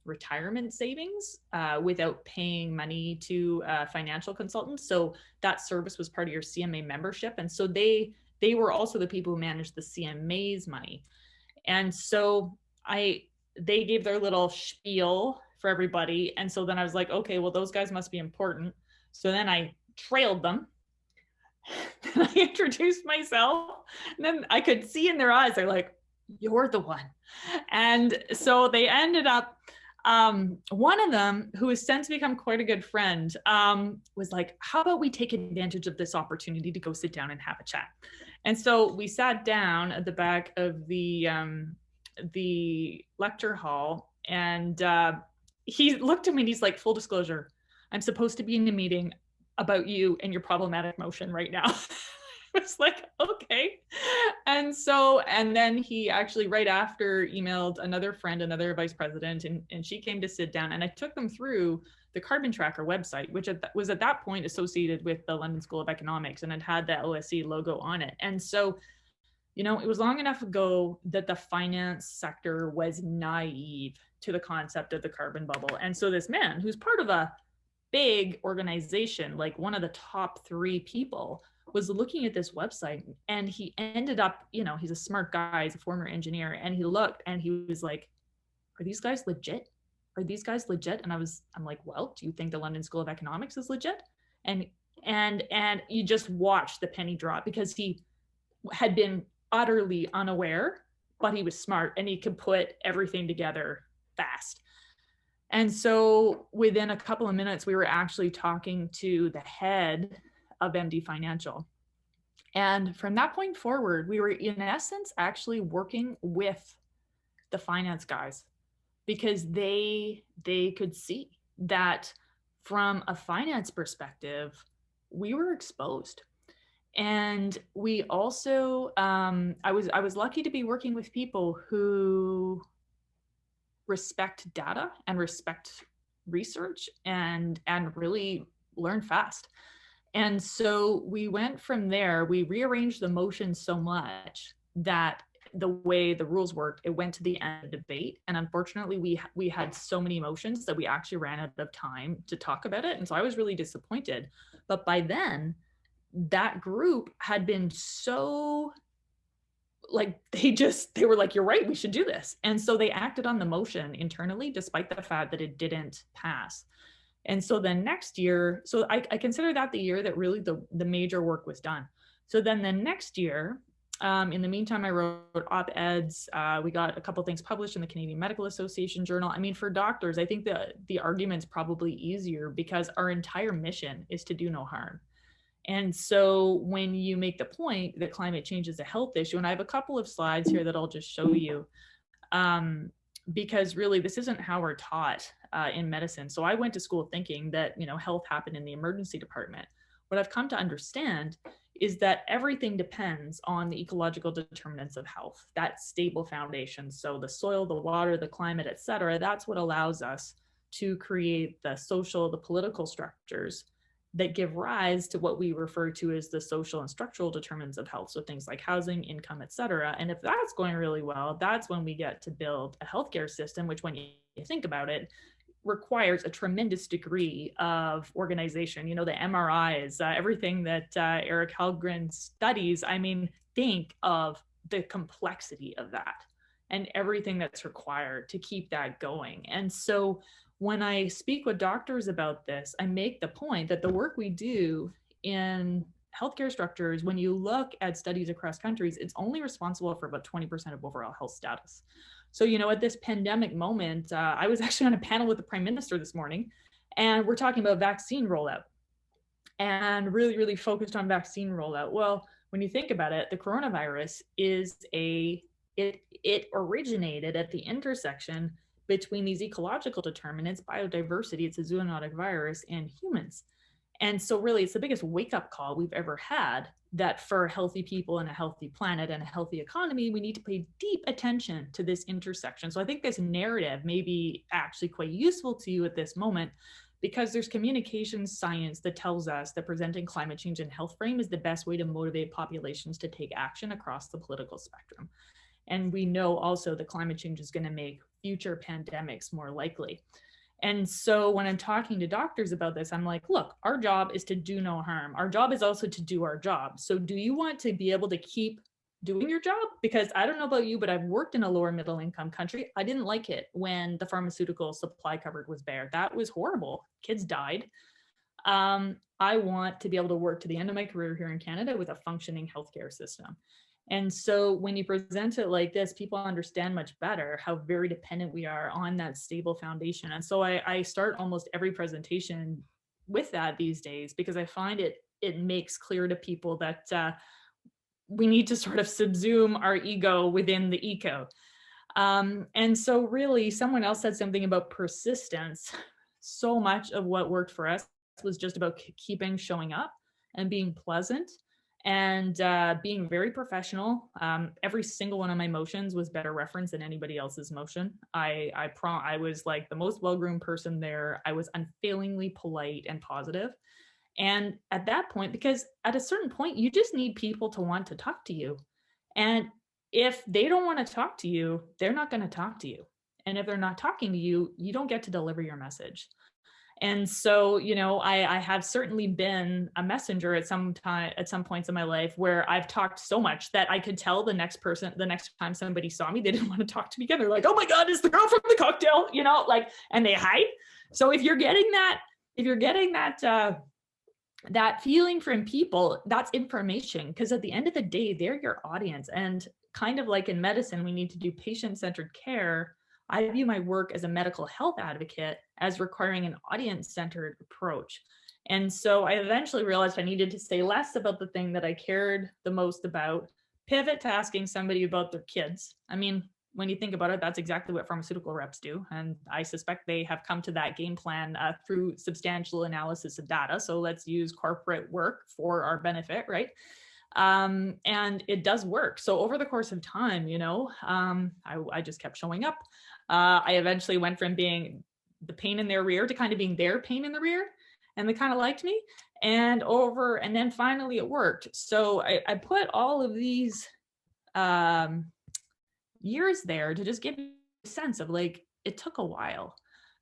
retirement savings without paying money to financial consultants. So that service was part of your CMA membership. And so they were also the people who managed the CMA's money. And so they gave their little spiel for everybody. And so then I was like, okay, well, those guys must be important. So then I trailed them. Then I introduced myself. And then I could see in their eyes, they're like, "You're the one." And so they ended up, one of them, who has since become quite a good friend, was like, "How about we take advantage of this opportunity to go sit down and have a chat?" And so we sat down at the back of the lecture hall, and he looked at me and he's like, "Full disclosure, I'm supposed to be in a meeting about you and your problematic motion right now." was like, okay. And then he actually right after emailed another friend, another vice president, and she came to sit down, and I took them through the Carbon Tracker website, which was at that point associated with the London School of Economics, and it had the OSE logo on it. And so, you know, it was long enough ago that the finance sector was naive to the concept of the carbon bubble. And so this man, who's part of a big organization, like one of the top 3 people, was looking at this website, and he ended up, you know, he's a smart guy, he's a former engineer, and he looked and he was like, are these guys legit? Are these guys legit? And I'm like, well, do you think the London School of Economics is legit? And you just watch the penny drop, because he had been utterly unaware, but he was smart and he could put everything together fast. And so within a couple of minutes, we were actually talking to the head of MD Financial. And from that point forward, we were in essence actually working with the finance guys, because they could see that from a finance perspective, we were exposed. And we also, I was lucky to be working with people who respect data and respect research and really learn fast. And so we went from there, we rearranged the motion so much that the way the rules worked, it went to the end of debate. And unfortunately, we had so many motions that we actually ran out of time to talk about it. And so I was really disappointed. But by then, that group had been so, like, they were like, you're right, we should do this. And so they acted on the motion internally, despite the fact that it didn't pass. And so the next year, so I consider that the year that really the major work was done. So then the next year, in the meantime, I wrote op-eds. We got a couple things published in the Canadian Medical Association Journal. I mean, for doctors, I think the argument's probably easier, because our entire mission is to do no harm. And so when you make the point that climate change is a health issue, and I have a couple of slides here that I'll just show you, because really this isn't how we're taught in medicine. So I went to school thinking that, you know, health happened in the emergency department. What I've come to understand is that everything depends on the ecological determinants of health, that stable foundation. So the soil, the water, the climate, et cetera, that's what allows us to create the social, the political structures that give rise to what we refer to as the social and structural determinants of health. So things like housing, income, et cetera. And if that's going really well, that's when we get to build a healthcare system, which when you think about it, requires a tremendous degree of organization. You know, the MRIs, everything that Eric Helgren studies, I mean, think of the complexity of that and everything that's required to keep that going. And so when I speak with doctors about this, I make the point that the work we do in healthcare structures, when you look at studies across countries, it's only responsible for about 20% of overall health status. So, you know, at this pandemic moment, I was actually on a panel with the Prime Minister this morning, and we're talking about vaccine rollout and really focused on vaccine rollout. Well, when you think about it, the coronavirus is it originated at the intersection between these ecological determinants, biodiversity, it's a zoonotic virus, and humans. And so really it's the biggest wake-up call we've ever had, that for healthy people and a healthy planet and a healthy economy, we need to pay deep attention to this intersection. So I think this narrative may be actually quite useful to you at this moment, because there's communication science that tells us that presenting climate change in health frame is the best way to motivate populations to take action across the political spectrum. And we know also that climate change is going to make future pandemics more likely. And so when I'm talking to doctors about this, I'm like, look, our job is to do no harm. Our job is also to do our job. So do you want to be able to keep doing your job? Because I don't know about you, but I've worked in a lower middle income country. I didn't like it when the pharmaceutical supply cupboard was bare. That was horrible. Kids died. I want to be able to work to the end of my career here in Canada with a functioning healthcare system. And so when you present it like this, people understand much better how very dependent we are on that stable foundation. And so I start almost every presentation with that these days, because I find it makes clear to people that we need to sort of subsume our ego within the eco. And so really someone else said something about persistence. So much of what worked for us was just about keeping showing up and being pleasant and being very professional. Every single one of my motions was better referenced than anybody else's motion. I was like the most well-groomed person there. I was unfailingly polite and positive. And at that point, because at a certain point, you just need people to want to talk to you. And if they don't want to talk to you, they're not going to talk to you. And if they're not talking to you, you don't get to deliver your message. And so, you know, I have certainly been a messenger at some points in my life where I've talked so much that I could tell the next time somebody saw me, they didn't want to talk to me again. They're like, oh my God, it's the girl from the cocktail, you know, like, and they hide. So if you're getting that feeling from people, that's information, because at the end of the day, they're your audience. And kind of like in medicine, we need to do patient-centered care. I view my work as a medical health advocate as requiring an audience-centered approach. And so I eventually realized I needed to say less about the thing that I cared the most about, pivot to asking somebody about their kids. I mean, when you think about it, that's exactly what pharmaceutical reps do. And I suspect they have come to that game plan through substantial analysis of data. So let's use corporate work for our benefit, right? And it does work. So over the course of time, you know, I just kept showing up. I eventually went from being the pain in their rear to kind of being their pain in the rear, and they kind of liked me. And then finally it worked. So I put all of these years there to just give you a sense of, like, it took a while.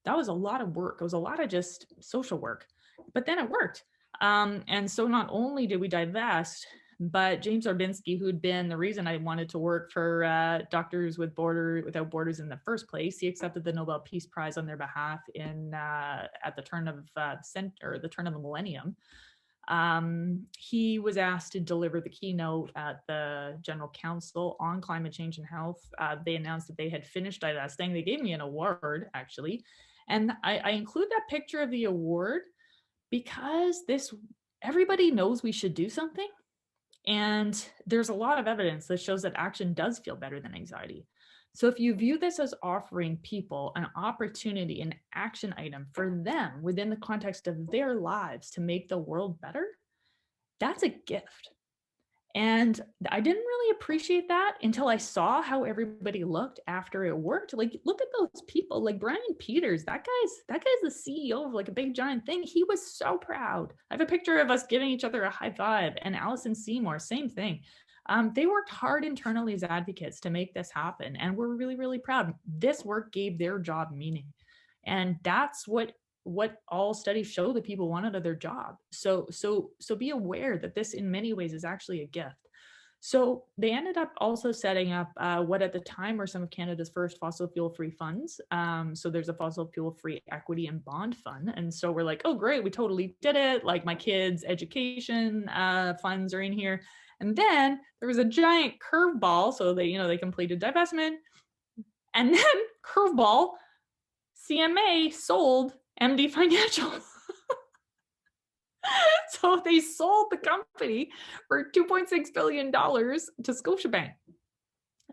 That was a lot of work. It was a lot of just social work, but then it worked. And so not only did we divest, but James Orbinski, who'd been the reason I wanted to work for Doctors Without Borders in the first place, he accepted the Nobel Peace Prize on their behalf at the turn of the turn of the millennium. He was asked to deliver the keynote at the General Council on climate change and health. They announced that they had finished divesting. They gave me an award, actually. And I include that picture of the award because everybody knows we should do something. And there's a lot of evidence that shows that action does feel better than anxiety. So if you view this as offering people an opportunity, an action item for them within the context of their lives to make the world better, that's a gift. And I didn't really appreciate that until I saw how everybody looked after it worked. Like, look at those people, like Brian Peters, that guy's the CEO of like a big giant thing. He was so proud. I have a picture of us giving each other a high five. And Allison Seymour, same thing. They worked hard internally as advocates to make this happen. And we're really, really proud. This work gave their job meaning. And that's what all studies show that people want out of their job. So be aware that this in many ways is actually a gift. So they ended up also setting up what at the time were some of Canada's first fossil fuel free funds. So there's a fossil fuel free equity and bond fund. And so we're like, oh, great, we totally did it. Like, my kids' education funds are in here. And then there was a giant curveball. So they completed divestment. And then curveball, CMA sold MD Financial. So they sold the company for $2.6 billion to Scotiabank.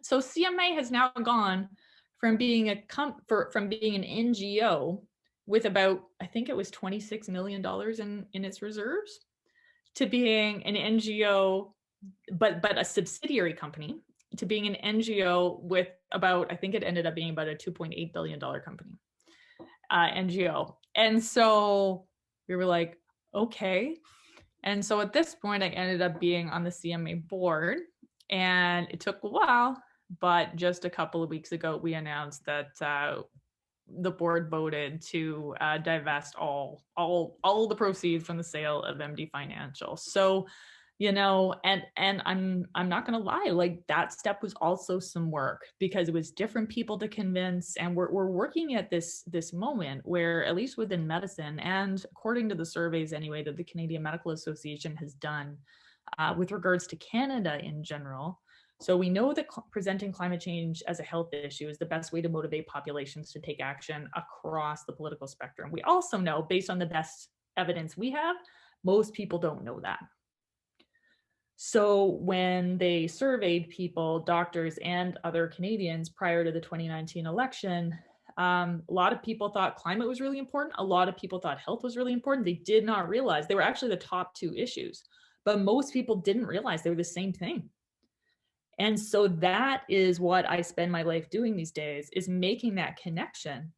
So CMA has now gone from being an NGO with about, I think it was $26 million in its reserves, to being an NGO, but a subsidiary company, to being an NGO with about, I think it ended up being about a $2.8 billion company, NGO. And so we were like, okay. And so at this point, I ended up being on the CMA board, and it took a while, but just a couple of weeks ago, we announced that the board voted to divest all the proceeds from the sale of MD Financial. So, and I'm not going to lie, like, that step was also some work, because it was different people to convince. And we're working at this moment where, at least within medicine, and according to the surveys anyway, that the Canadian Medical Association has done with regards to Canada in general. So we know that presenting climate change as a health issue is the best way to motivate populations to take action across the political spectrum. We also know, based on the best evidence we have, most people don't know that. So when they surveyed people, doctors and other Canadians prior to the 2019 election, a lot of people thought climate was really important. A lot of people thought health was really important. They did not realize they were actually the top two issues. but most people didn't realize they were the same thing. And so that is what I spend my life doing these days, is making that connection.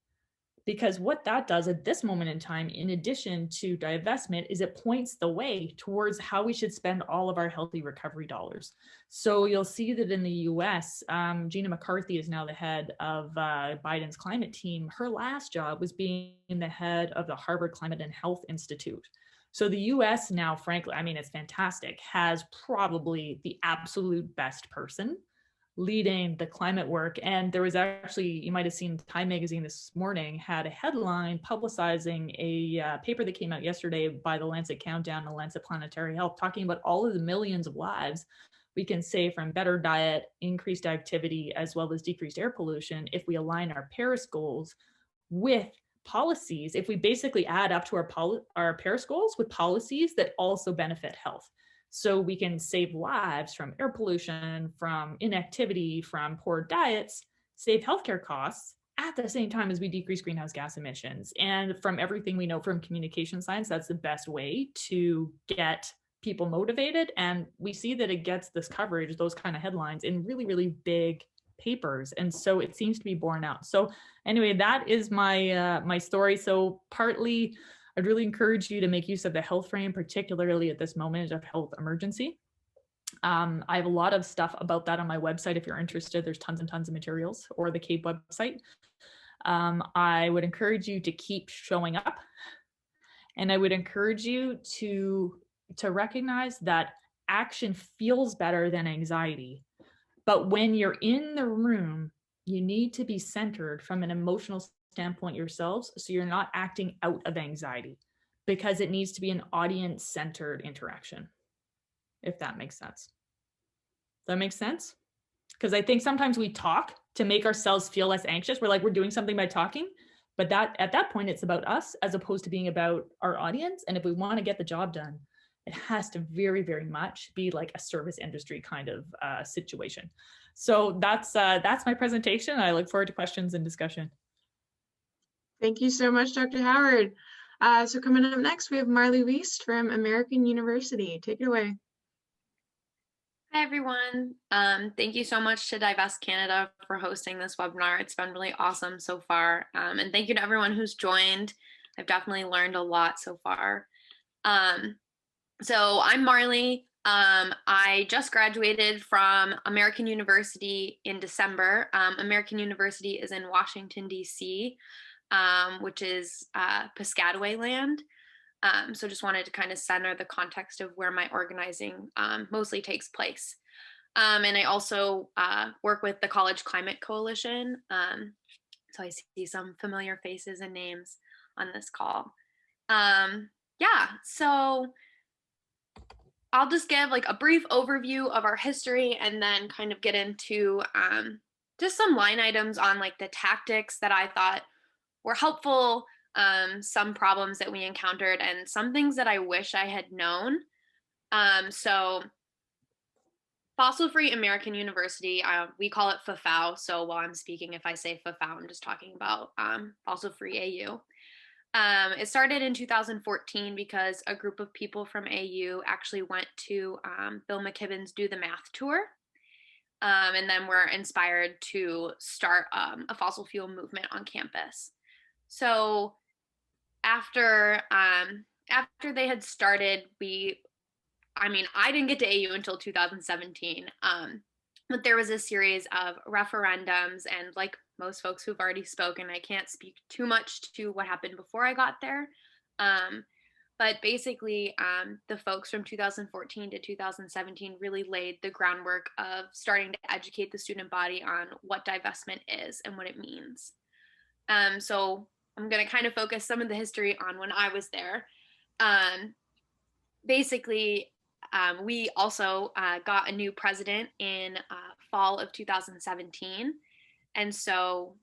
Because what that does at this moment in time, in addition to divestment, is it points the way towards how we should spend all of our healthy recovery dollars. So you'll see that in the US, Gina McCarthy is now the head of Biden's climate team. Her last job was being the head of the Harvard Climate and Health Institute. So the US now, frankly, I mean, it's fantastic, has probably the absolute best person leading the climate work. And there was actually, you might have seen Time Magazine this morning had a headline publicizing a paper that came out yesterday by the Lancet Countdown and the Lancet Planetary Health, talking about all of the millions of lives we can save from better diet, increased activity, as well as decreased air pollution if we align our Paris goals with policies, if we basically add up to our Paris goals with policies that also benefit health. So we can save lives from air pollution, from inactivity, from poor diets, save healthcare costs at the same time as we decrease greenhouse gas emissions. And from everything we know from communication science, that's the best way to get people motivated. And we see that it gets this coverage, those kind of headlines, in really, really big papers. And so it seems to be borne out. So anyway, that is my my story. So partly, I'd really encourage you to make use of the health frame, particularly at this moment of health emergency. I have a lot of stuff about that on my website. If you're interested, there's tons and tons of materials, or the CAPE website. I would encourage you to keep showing up. And I would encourage you to recognize that action feels better than anxiety. But when you're in the room, you need to be centered from an emotional standpoint yourselves, so you're not acting out of anxiety, because it needs to be an audience-centered interaction, if that makes sense. Does that make sense? Because I think sometimes we talk to make ourselves feel less anxious. We're like, we're doing something by talking, but that at that point, it's about us as opposed to being about our audience. And if we want to get the job done, it has to very, very much be like a service industry kind of situation. So that's my presentation. I look forward to questions and discussion.
Thank you so much, Dr. Howard. So coming up next, we have Marley Wiest from American University. Take it away.
Hi, everyone. Thank you so much to Divest Canada for hosting this webinar. It's been really awesome so far. And thank you to everyone who's joined. I've definitely learned a lot so far. So I'm Marley. I just graduated from American University in December. American University is in Washington, D.C., which is Piscataway land. So just wanted to kind of center the context of where my organizing mostly takes place. And I also work with the College Climate Coalition. So I see some familiar faces and names on this call. Yeah, so I'll just give like a brief overview of our history and then kind of get into just some line items on like the tactics that I thought were helpful, some problems that we encountered, and some things that I wish I had known. So Fossil Free American University, we call it FFAU. So while I'm speaking, if I say FFAU, I'm just talking about Fossil Free AU. It started in 2014 because a group of people from AU actually went to Bill McKibben's Do the Math tour. And then were inspired to start a fossil fuel movement on campus. So after they had started, I didn't get to AU until 2017, but there was a series of referendums, and like most folks who've already spoken, I can't speak too much to what happened before I got there. But basically, the folks from 2014 to 2017 really laid the groundwork of starting to educate the student body on what divestment is and what it means. So I'm going to kind of focus some of the history on when I was there. Basically, we also got a new president in fall of 2017. And so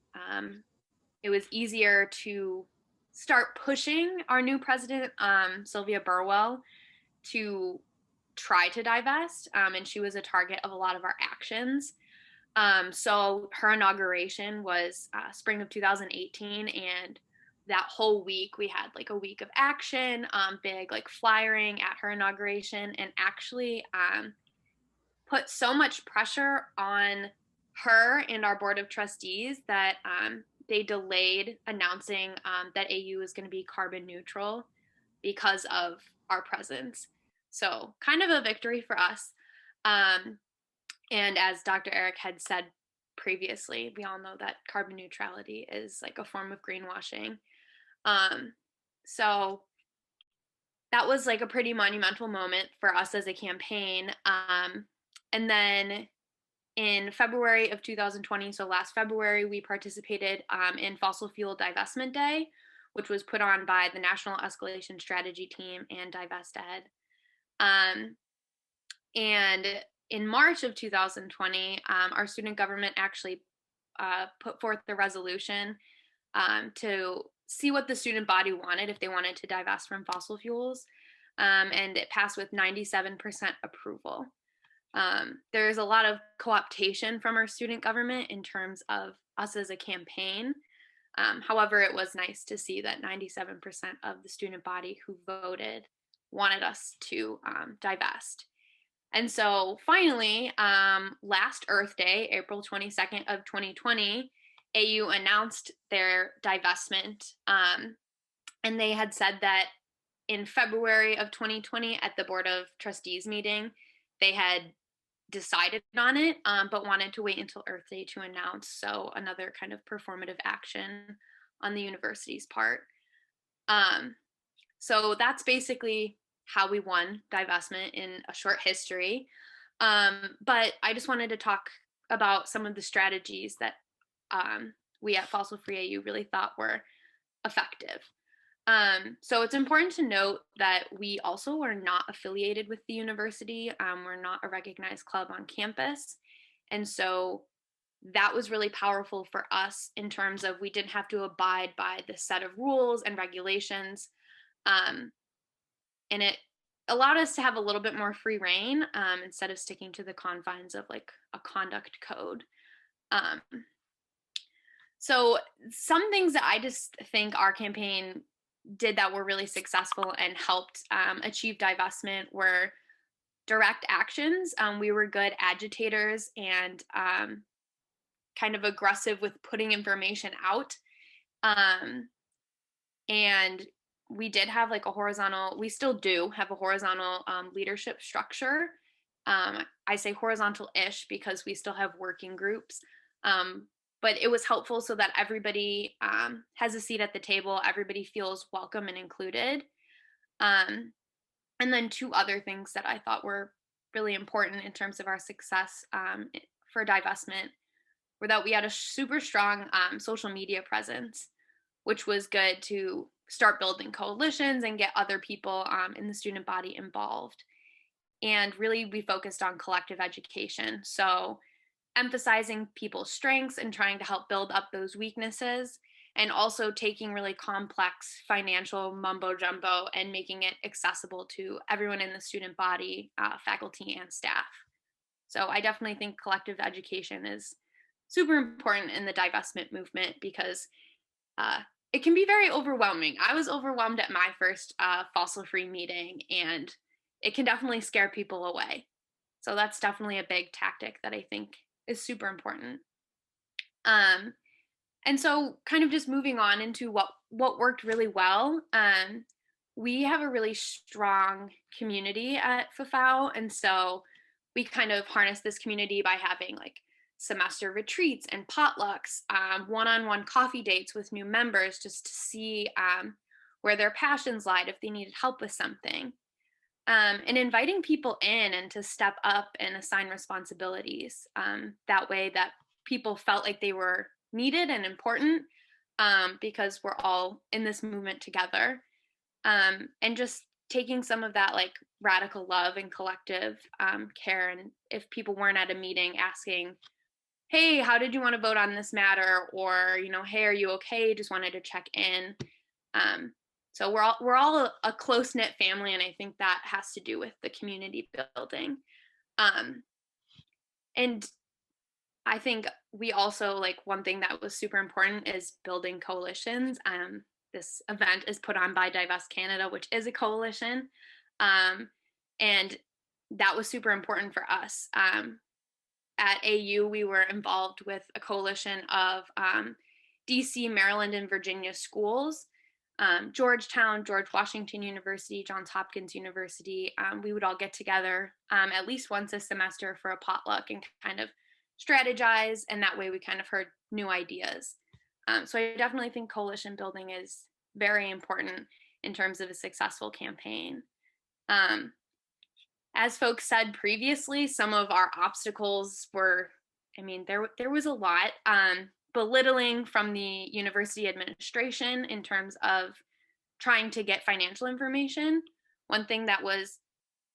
it was easier to start pushing our new president, Sylvia Burwell, to try to divest. And she was a target of a lot of our actions. So her inauguration was spring of 2018. And that whole week we had like a week of action, big like flyering at her inauguration, and actually put so much pressure on her and our board of trustees that they delayed announcing that AU is going to be carbon neutral because of our presence. So kind of a victory for us. And as Dr. Eric had said previously, we all know that carbon neutrality is like a form of greenwashing. So that was like a pretty monumental moment for us as a campaign. And then in February of 2020, so last February, we participated in Fossil Fuel Divestment Day, which was put on by the National Escalation Strategy Team and Divest Ed. And in March of 2020, our student government actually put forth the resolution to see what the student body wanted, if they wanted to divest from fossil fuels. And it passed with 97% approval. There's a lot of co-optation from our student government in terms of us as a campaign. However, it was nice to see that 97% of the student body who voted wanted us to divest. And so finally, last Earth Day, April 22nd of 2020, AU announced their divestment. And they had said that in February of 2020 at the Board of Trustees meeting, they had decided on it, but wanted to wait until Earth Day to announce. So another kind of performative action on the university's part. So that's basically how we won divestment in a short history. But I just wanted to talk about some of the strategies that we at Fossil Free AU really thought were effective. So it's important to note that we also are not affiliated with the university. We're not a recognized club on campus. And so that was really powerful for us in terms of we didn't have to abide by the set of rules and regulations. And it allowed us to have a little bit more free reign instead of sticking to the confines of like a conduct code. So some things that I just think our campaign did that were really successful and helped achieve divestment were direct actions. We were good agitators and kind of aggressive with putting information out. And we did have like a horizontal, we still do have a horizontal leadership structure. I say horizontal-ish because we still have working groups. But it was helpful so that everybody has a seat at the table, everybody feels welcome and included. And then two other things that I thought were really important in terms of our success for divestment were that we had a super strong social media presence, which was good to start building coalitions and get other people in the student body involved. And really, we focused on collective education. So emphasizing people's strengths and trying to help build up those weaknesses, and also taking really complex financial mumbo jumbo and making it accessible to everyone in the student body, faculty and staff. So I definitely think collective education is super important in the divestment movement because it can be very overwhelming. I was overwhelmed at my first fossil free meeting, and it can definitely scare people away. So that's definitely a big tactic that I think is super important. And so kind of just moving on into what worked really well. We have a really strong community at FFAU. And so we kind of harness this community by having like semester retreats and potlucks, one-on-one coffee dates with new members just to see where their passions lied, if they needed help with something. And inviting people in and to step up and assign responsibilities that way that people felt like they were needed and important because we're all in this movement together. And just taking some of that like radical love and collective care. And if people weren't at a meeting, asking, hey, how did you want to vote on this matter? Or, you know, hey, are you okay? Just wanted to check in. So we're all a close-knit family, and I think that has to do with the community building. And I think we also, like, one thing that was super important is building coalitions. this event is put on by Divest Canada, which is a coalition. And that was super important for us. At AU, we were involved with a coalition of DC, Maryland, and Virginia schools, Georgetown, George Washington University, Johns Hopkins University. We would all get together at least once a semester for a potluck and kind of strategize, and that way we kind of heard new ideas. So I definitely think coalition building is very important in terms of a successful campaign. As folks said previously, some of our obstacles were, I mean, there was a lot. Belittling from the university administration in terms of trying to get financial information. One thing that was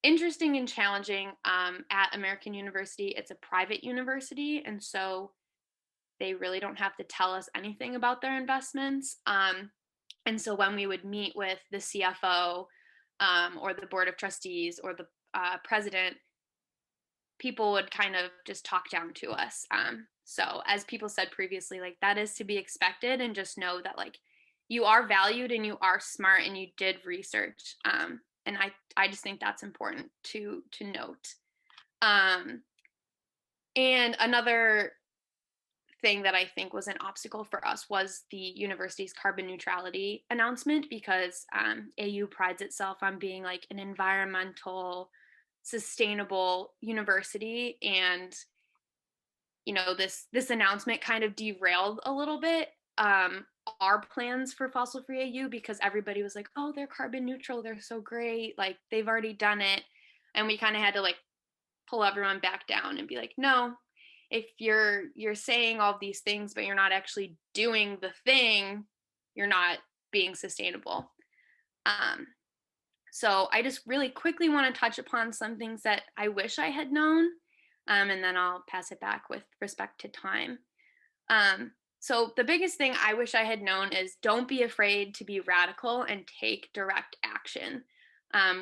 interesting and challenging at American University, it's a private university, and so they really don't have to tell us anything about their investments. And so when we would meet with the CFO or the board of trustees or the president, people would kind of just talk down to us. So as people said previously, like that is to be expected, and just know that like you are valued and you are smart and you did research. And I just think that's important to note. And another thing that I think was an obstacle for us was the university's carbon neutrality announcement, because AU prides itself on being like an environmental, sustainable university, and you know, this announcement kind of derailed a little bit our plans for fossil free AU, because everybody was like, oh, they're carbon neutral, they're so great, like they've already done it. And we kind of had to like pull everyone back down and be like, no, if you're saying all these things but you're not actually doing the thing, you're not being sustainable. So I just really quickly want to touch upon some things that I wish I had known, and then I'll pass it back with respect to time. So the biggest thing I wish I had known is don't be afraid to be radical and take direct action.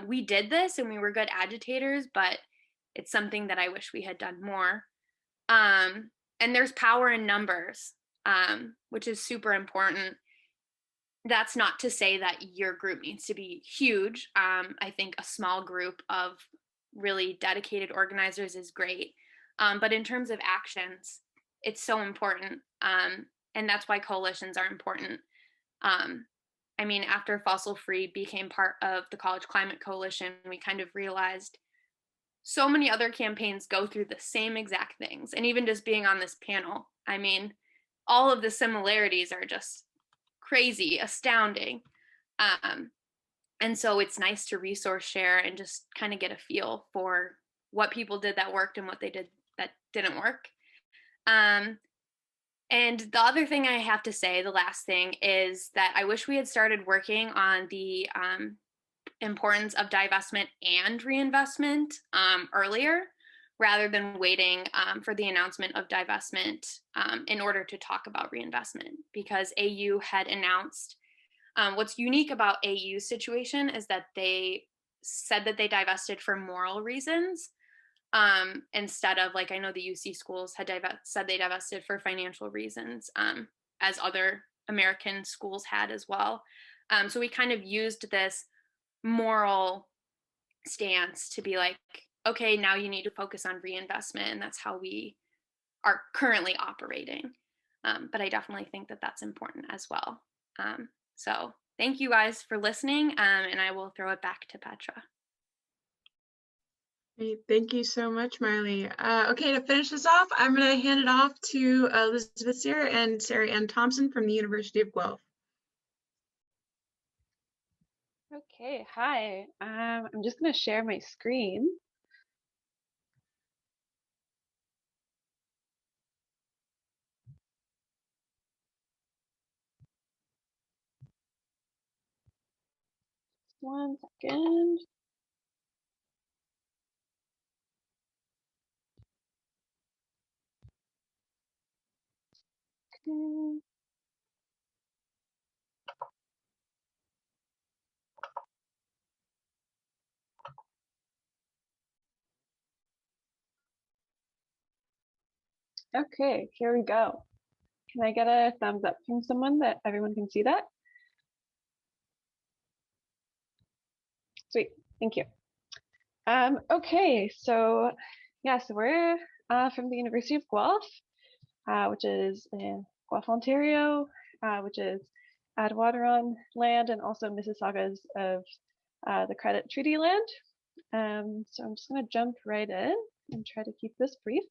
We did this and we were good agitators, but it's something that I wish we had done more. And there's power in numbers, which is super important. That's not to say that your group needs to be huge. I think a small group of really dedicated organizers is great. But in terms of actions, it's so important. And that's why coalitions are important. I mean, after Fossil Free became part of the College Climate Coalition, we kind of realized so many other campaigns go through the same exact things. And even just being on this panel, I mean, all of the similarities are just crazy, astounding. And so it's nice to resource share and just kind of get a feel for what people did that worked and what they did that didn't work. And the other thing I have to say, the last thing, is that I wish we had started working on the importance of divestment and reinvestment earlier, rather than waiting for the announcement of divestment in order to talk about reinvestment, because AU had announced, what's unique about AU's situation is that they said that they divested for moral reasons, instead of, like, I know the UC schools had said they divested for financial reasons, as other American schools had as well. So we kind of used this moral stance to be like, okay, now you need to focus on reinvestment, and that's how we are currently operating. But I definitely think that that's important as well. So thank you guys for listening, and I will throw it back to Petra.
Great. Thank you so much, Marley. Okay, to finish this off, I'm going to hand it off to Elizabeth Sear and Sarah Ann Thompson from the University of Guelph.
Okay, hi. I'm just going to share my screen. One second. Okay. Okay, here we go. Can I get a thumbs up from someone that everyone can see that? Sweet, thank you. Okay, so yeah, so we're from the University of Guelph, which is in Guelph, Ontario, which is Attawaderon land and also Mississaugas of the Credit Treaty land. So I'm just going to jump right in and try to keep this brief.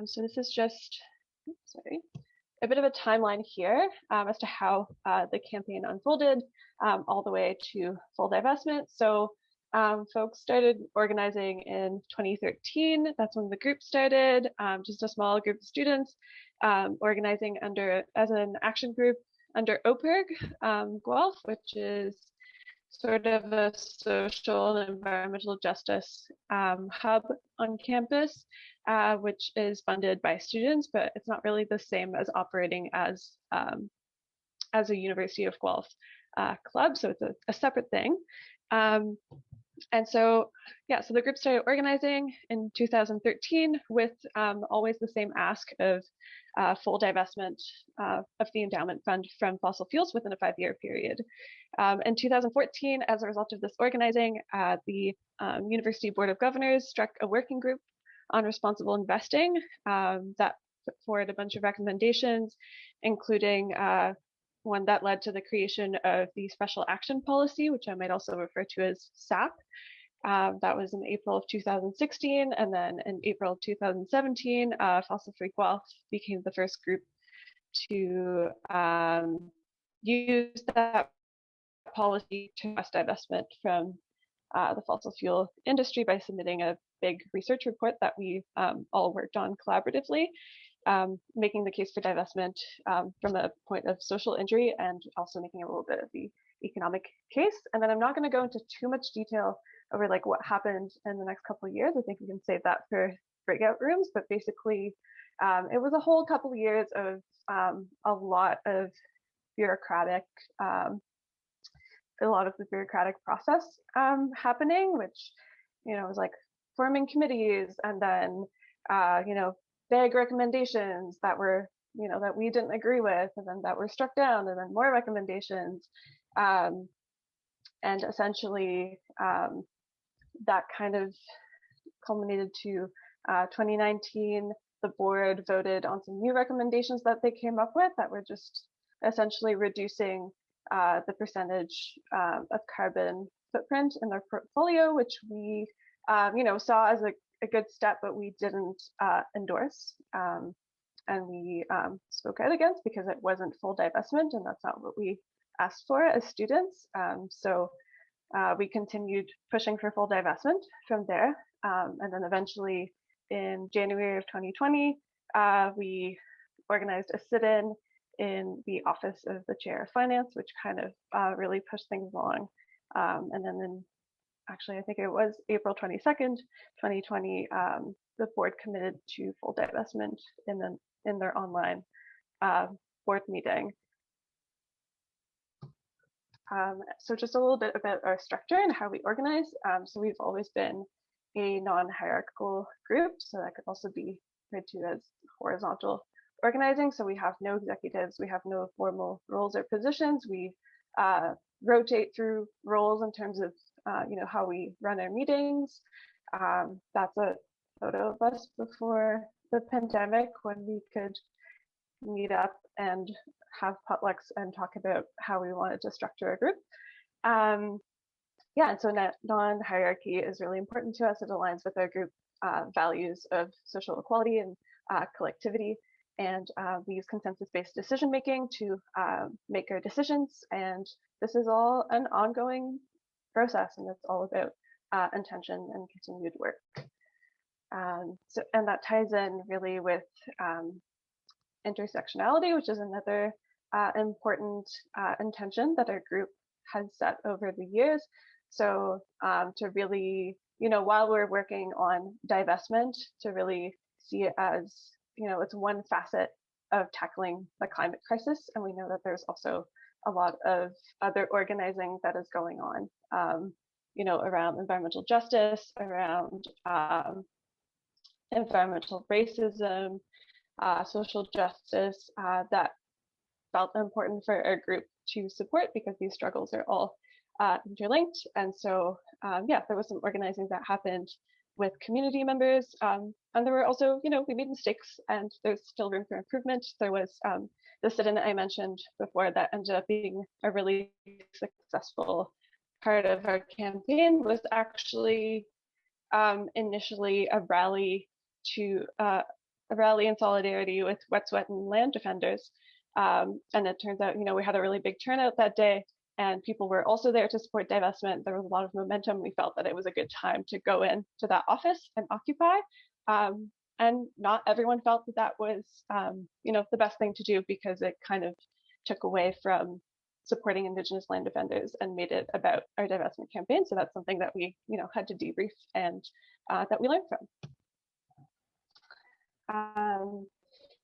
So this is just, sorry, a bit of a timeline here as to how the campaign unfolded all the way to full divestment. So folks started organizing in 2013. That's when the group started, just a small group of students organizing as an action group under OPIRG Guelph, which is sort of a social and environmental justice hub on campus, which is funded by students, but it's not really the same as operating as a University of Guelph club, so it's a separate thing. And so, yeah, so the group started organizing in 2013 with always the same ask of full divestment of the endowment fund from fossil fuels within a 5-year period. In 2014, as a result of this organizing, the University Board of Governors struck a working group on responsible investing that put forward a bunch of recommendations, including one that led to the creation of the Special Action Policy, which I might also refer to as SAP. That was in April of 2016, and then in April of 2017, Fossil Free Guelph became the first group to use that policy to request divestment from the fossil fuel industry by submitting a big research report that we all worked on collaboratively, making the case for divestment from a point of social injury and also making a little bit of the economic case. And then I'm not going to go into too much detail over like what happened in the next couple of years. I think we can save that for breakout rooms, but basically it was a whole couple of years of a lot of bureaucratic the bureaucratic process happening, which, you know, was like forming committees and then, you know, vague recommendations that were, you know, that we didn't agree with, and then that were struck down, and then more recommendations. And essentially that kind of culminated to 2019. The board voted on some new recommendations that they came up with that were just essentially reducing the percentage of carbon footprint in their portfolio, which we, you know, saw as a good step, but we didn't endorse, and we spoke out against because it wasn't full divestment, and that's not what we asked for as students. So we continued pushing for full divestment from there, and then eventually in January of 2020, we organized a sit-in in the office of the chair of finance, which kind of really pushed things along. And then actually, I think it was April 22nd, 2020, the board committed to full divestment in their online board meeting. So just a little bit about our structure and how we organize. So we've always been a non-hierarchical group, so that could also be referred to as horizontal organizing. So we have no executives, we have no formal roles or positions. We rotate through roles in terms of you know, how we run our meetings. That's a photo of us before the pandemic when we could meet up and have potlucks and talk about how we wanted to structure a group. Yeah, and so non-hierarchy is really important to us. It aligns with our group values of social equality and collectivity. And we use consensus-based decision-making to make our decisions. And this is all an ongoing process, and it's all about intention and continued work. And that ties in really with intersectionality, which is another important intention that our group has set over the years. So to really, you know, while we're working on divestment, to really see it as, you know, it's one facet of tackling the climate crisis. And we know that there's also a lot of other organizing that is going on, you know, around environmental justice, around environmental racism, social justice, that felt important for our group to support because these struggles are all interlinked. And so, yeah, there was some organizing that happened with community members. And there were also, we made mistakes and there's still room for improvement. There was the sit-in that I mentioned before that ended up being a really successful part of our campaign, was actually initially a rally in solidarity with Wet, Sweat, and Land Defenders. And it turns out, we had a really big turnout that day, and people were also there to support divestment. There was a lot of momentum. We felt that it was a good time to go into that office and occupy. And not everyone felt that that was, the best thing to do, because it kind of took away from supporting Indigenous land defenders and made it about our divestment campaign. So that's something that we, had to debrief and that we learned from.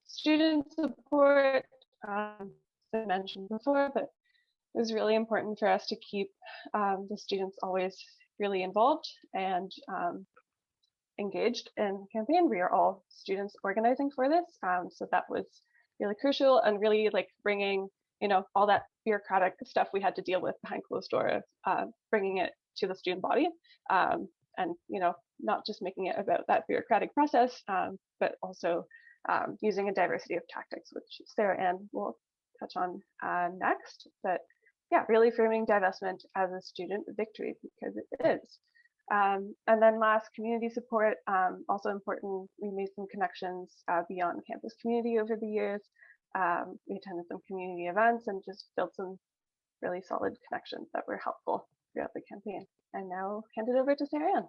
Student support, I mentioned before, but it was really important for us to keep the students always really involved and engaged in the campaign. We are all students organizing for this, so that was really crucial, and really like bringing, all that bureaucratic stuff we had to deal with behind closed door, bringing it to the student body, and not just making it about that bureaucratic process, but also using a diversity of tactics, which Sarah Ann will touch on next. But yeah, really framing divestment as a student victory, because it is. And then last, community support, also important. We made some connections beyond campus community over the years. We attended some community events and just built some really solid connections that were helpful throughout the campaign. And now hand it over to Sarah Ann.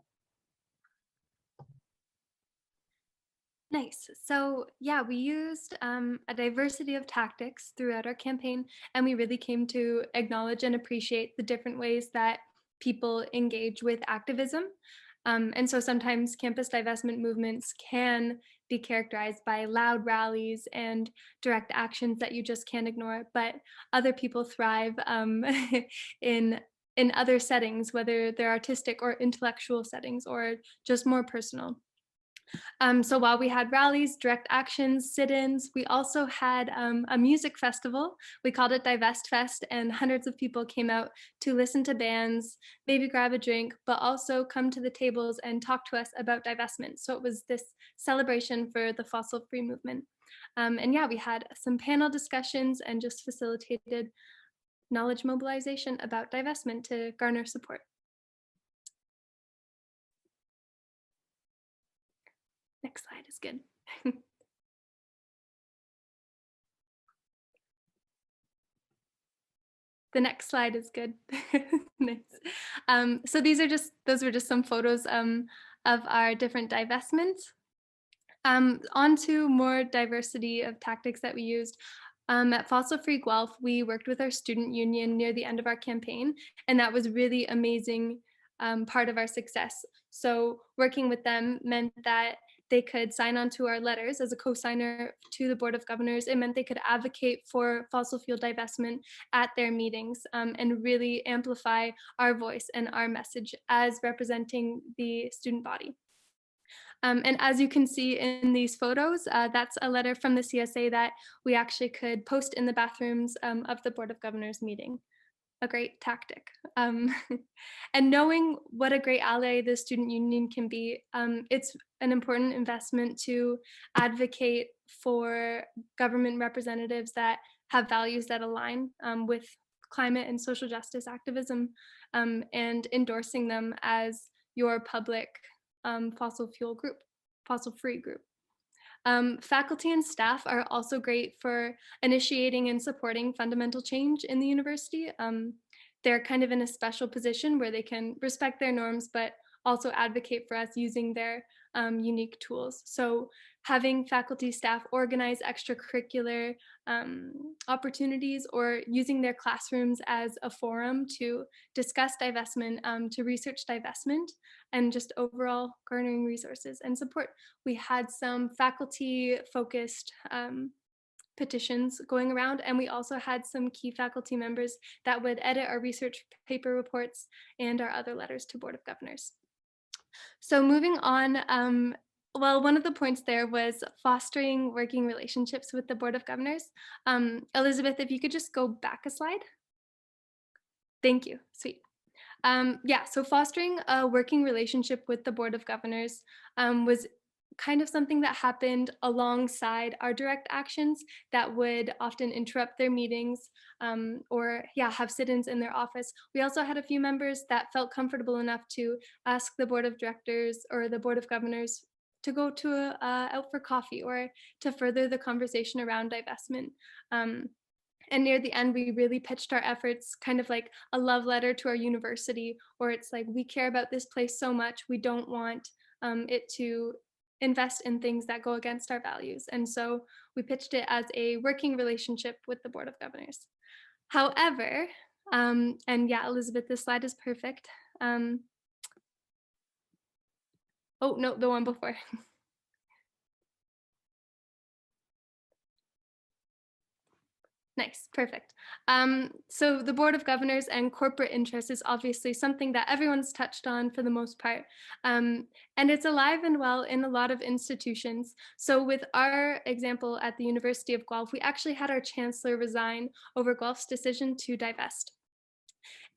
Nice. So yeah, we used a diversity of tactics throughout our campaign, and we really came to acknowledge and appreciate the different ways that people engage with activism. And so sometimes campus divestment movements can be characterized by loud rallies and direct actions that you just can't ignore, but other people thrive in other settings, whether they're artistic or intellectual settings or just more personal. So while we had rallies, direct actions, sit-ins, we also had a music festival. We called it Divest Fest, and hundreds of people came out to listen to bands, maybe grab a drink, but also come to the tables and talk to us about divestment. So it was this celebration for the fossil-free movement. And yeah, we had some panel discussions and just facilitated knowledge mobilization about divestment to garner support. Next slide is good. The next slide is good. Nice. So those were just some photos of our different divestments. On to more diversity of tactics that we used. At Fossil Free Guelph, we worked with our student union near the end of our campaign, and that was really amazing part of our success. So working with them meant that they could sign on to our letters as a co-signer to the Board of Governors. It meant they could advocate for fossil fuel divestment at their meetings and really amplify our voice and our message as representing the student body. And as you can see in these photos, that's a letter from the CSA that we actually could post in the bathrooms of the Board of Governors meeting. A great tactic. And knowing what a great ally the student union can be, it's an important investment to advocate for government representatives that have values that align with climate and social justice activism, and endorsing them as your public fossil-free group. Faculty and staff are also great for initiating and supporting fundamental change in the university. They're kind of in a special position where they can respect their norms, but also advocate for us using their unique tools. So having faculty staff organize extracurricular opportunities, or using their classrooms as a forum to discuss divestment, to research divestment, and just overall garnering resources and support. We had some faculty-focused petitions going around, and we also had some key faculty members that would edit our research paper reports and our other letters to Board of Governors. So moving on, well, one of the points there was fostering working relationships with the Board of Governors. Elizabeth, if you could just go back a slide. Thank you. Sweet. Yeah, so fostering a working relationship with the Board of Governors was kind of something that happened alongside our direct actions that would often interrupt their meetings or have sit-ins in their office. We also had a few members that felt comfortable enough to ask the Board of Directors or the Board of Governors to go to out for coffee or to further the conversation around divestment. And near the end, we really pitched our efforts kind of like a love letter to our university, or it's like, we care about this place so much, we don't want it to invest in things that go against our values. And so we pitched it as a working relationship with the Board of Governors. However, and yeah, Elizabeth, this slide is perfect. Oh, no, the one before. Nice, perfect. So the Board of Governors and corporate interest is obviously something that everyone's touched on for the most part. And it's alive and well in a lot of institutions. So with our example at the University of Guelph, we actually had our chancellor resign over Guelph's decision to divest.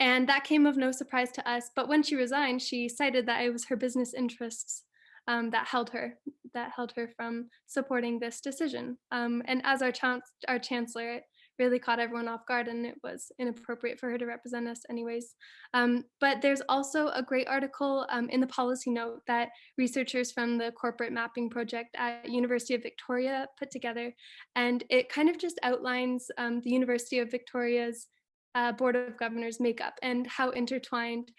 And that came of no surprise to us. But when she resigned, she cited that it was her business interests that held her from supporting this decision. And as our chancellor, it really caught everyone off guard, and it was inappropriate for her to represent us anyways. But there's also a great article in the policy note that researchers from the Corporate Mapping Project at University of Victoria put together. And it kind of just outlines the University of Victoria's Board of Governors makeup and how intertwined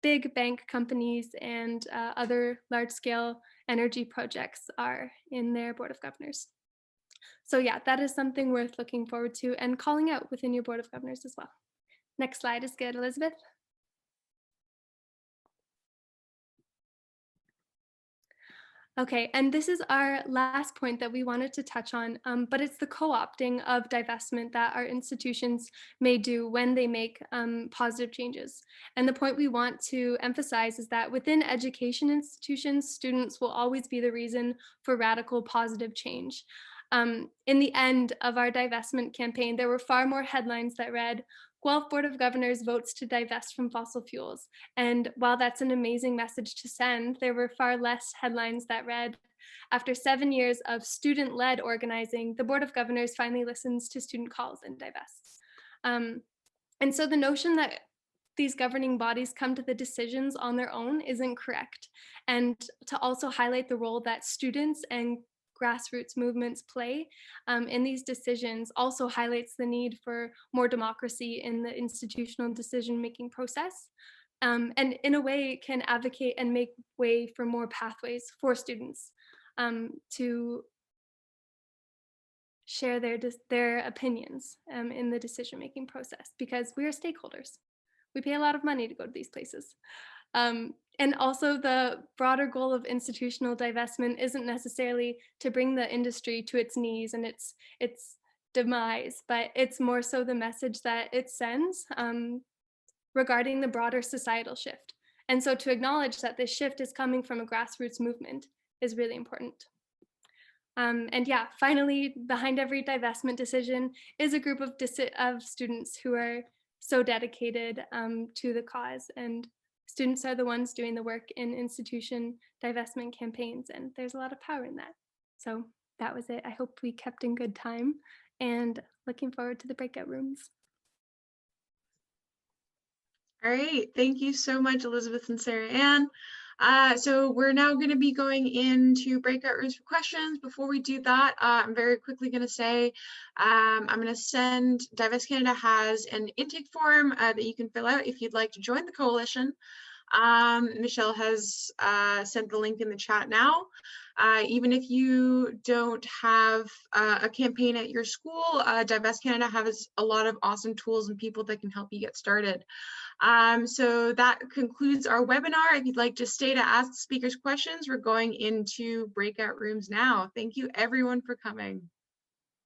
big bank companies and other large-scale energy projects are in their Board of Governors. So yeah, that is something worth looking forward to and calling out within your Board of Governors as well. Next slide is good, Elizabeth. Okay, and this is our last point that we wanted to touch on, but it's the co-opting of divestment that our institutions may do when they make positive changes. And the point we want to emphasize is that within education institutions, students will always be the reason for radical positive change. In the end of our divestment campaign, there were far more headlines that read, Guelph Board of Governors votes to divest from fossil fuels. And while that's an amazing message to send, there were far less headlines that read, after 7 years of student-led organizing, the Board of Governors finally listens to student calls and divests. And so the notion that these governing bodies come to the decisions on their own isn't correct. And to also highlight the role that students and grassroots movements play in these decisions also highlights the need for more democracy in the institutional decision-making process, and in a way can advocate and make way for more pathways for students to share their opinions in the decision-making process, because we are stakeholders. We pay a lot of money to go to these places. And also the broader goal of institutional divestment isn't necessarily to bring the industry to its knees and its demise, but it's more so the message that it sends regarding the broader societal shift. And so to acknowledge that this shift is coming from a grassroots movement is really important. And yeah, finally, behind every divestment decision is a group of students who are so dedicated to the cause, and students are the ones doing the work in institution divestment campaigns, and there's a lot of power in that. So that was it. I hope we kept in good time, and looking forward to the breakout rooms.
All right, thank you so much, Elizabeth and Sarah Ann. So we're now going to be going into breakout rooms for questions. Before we do that, I'm very quickly going to say I'm going to send, Divest Canada has an intake form that you can fill out if you'd like to join the coalition. Michelle has sent the link in the chat now. Even if you don't have a campaign at your school, Divest Canada has a lot of awesome tools and people that can help you get started. So that concludes our webinar. If you'd like to stay to ask speakers questions, we're going into breakout rooms now. Thank you everyone for coming.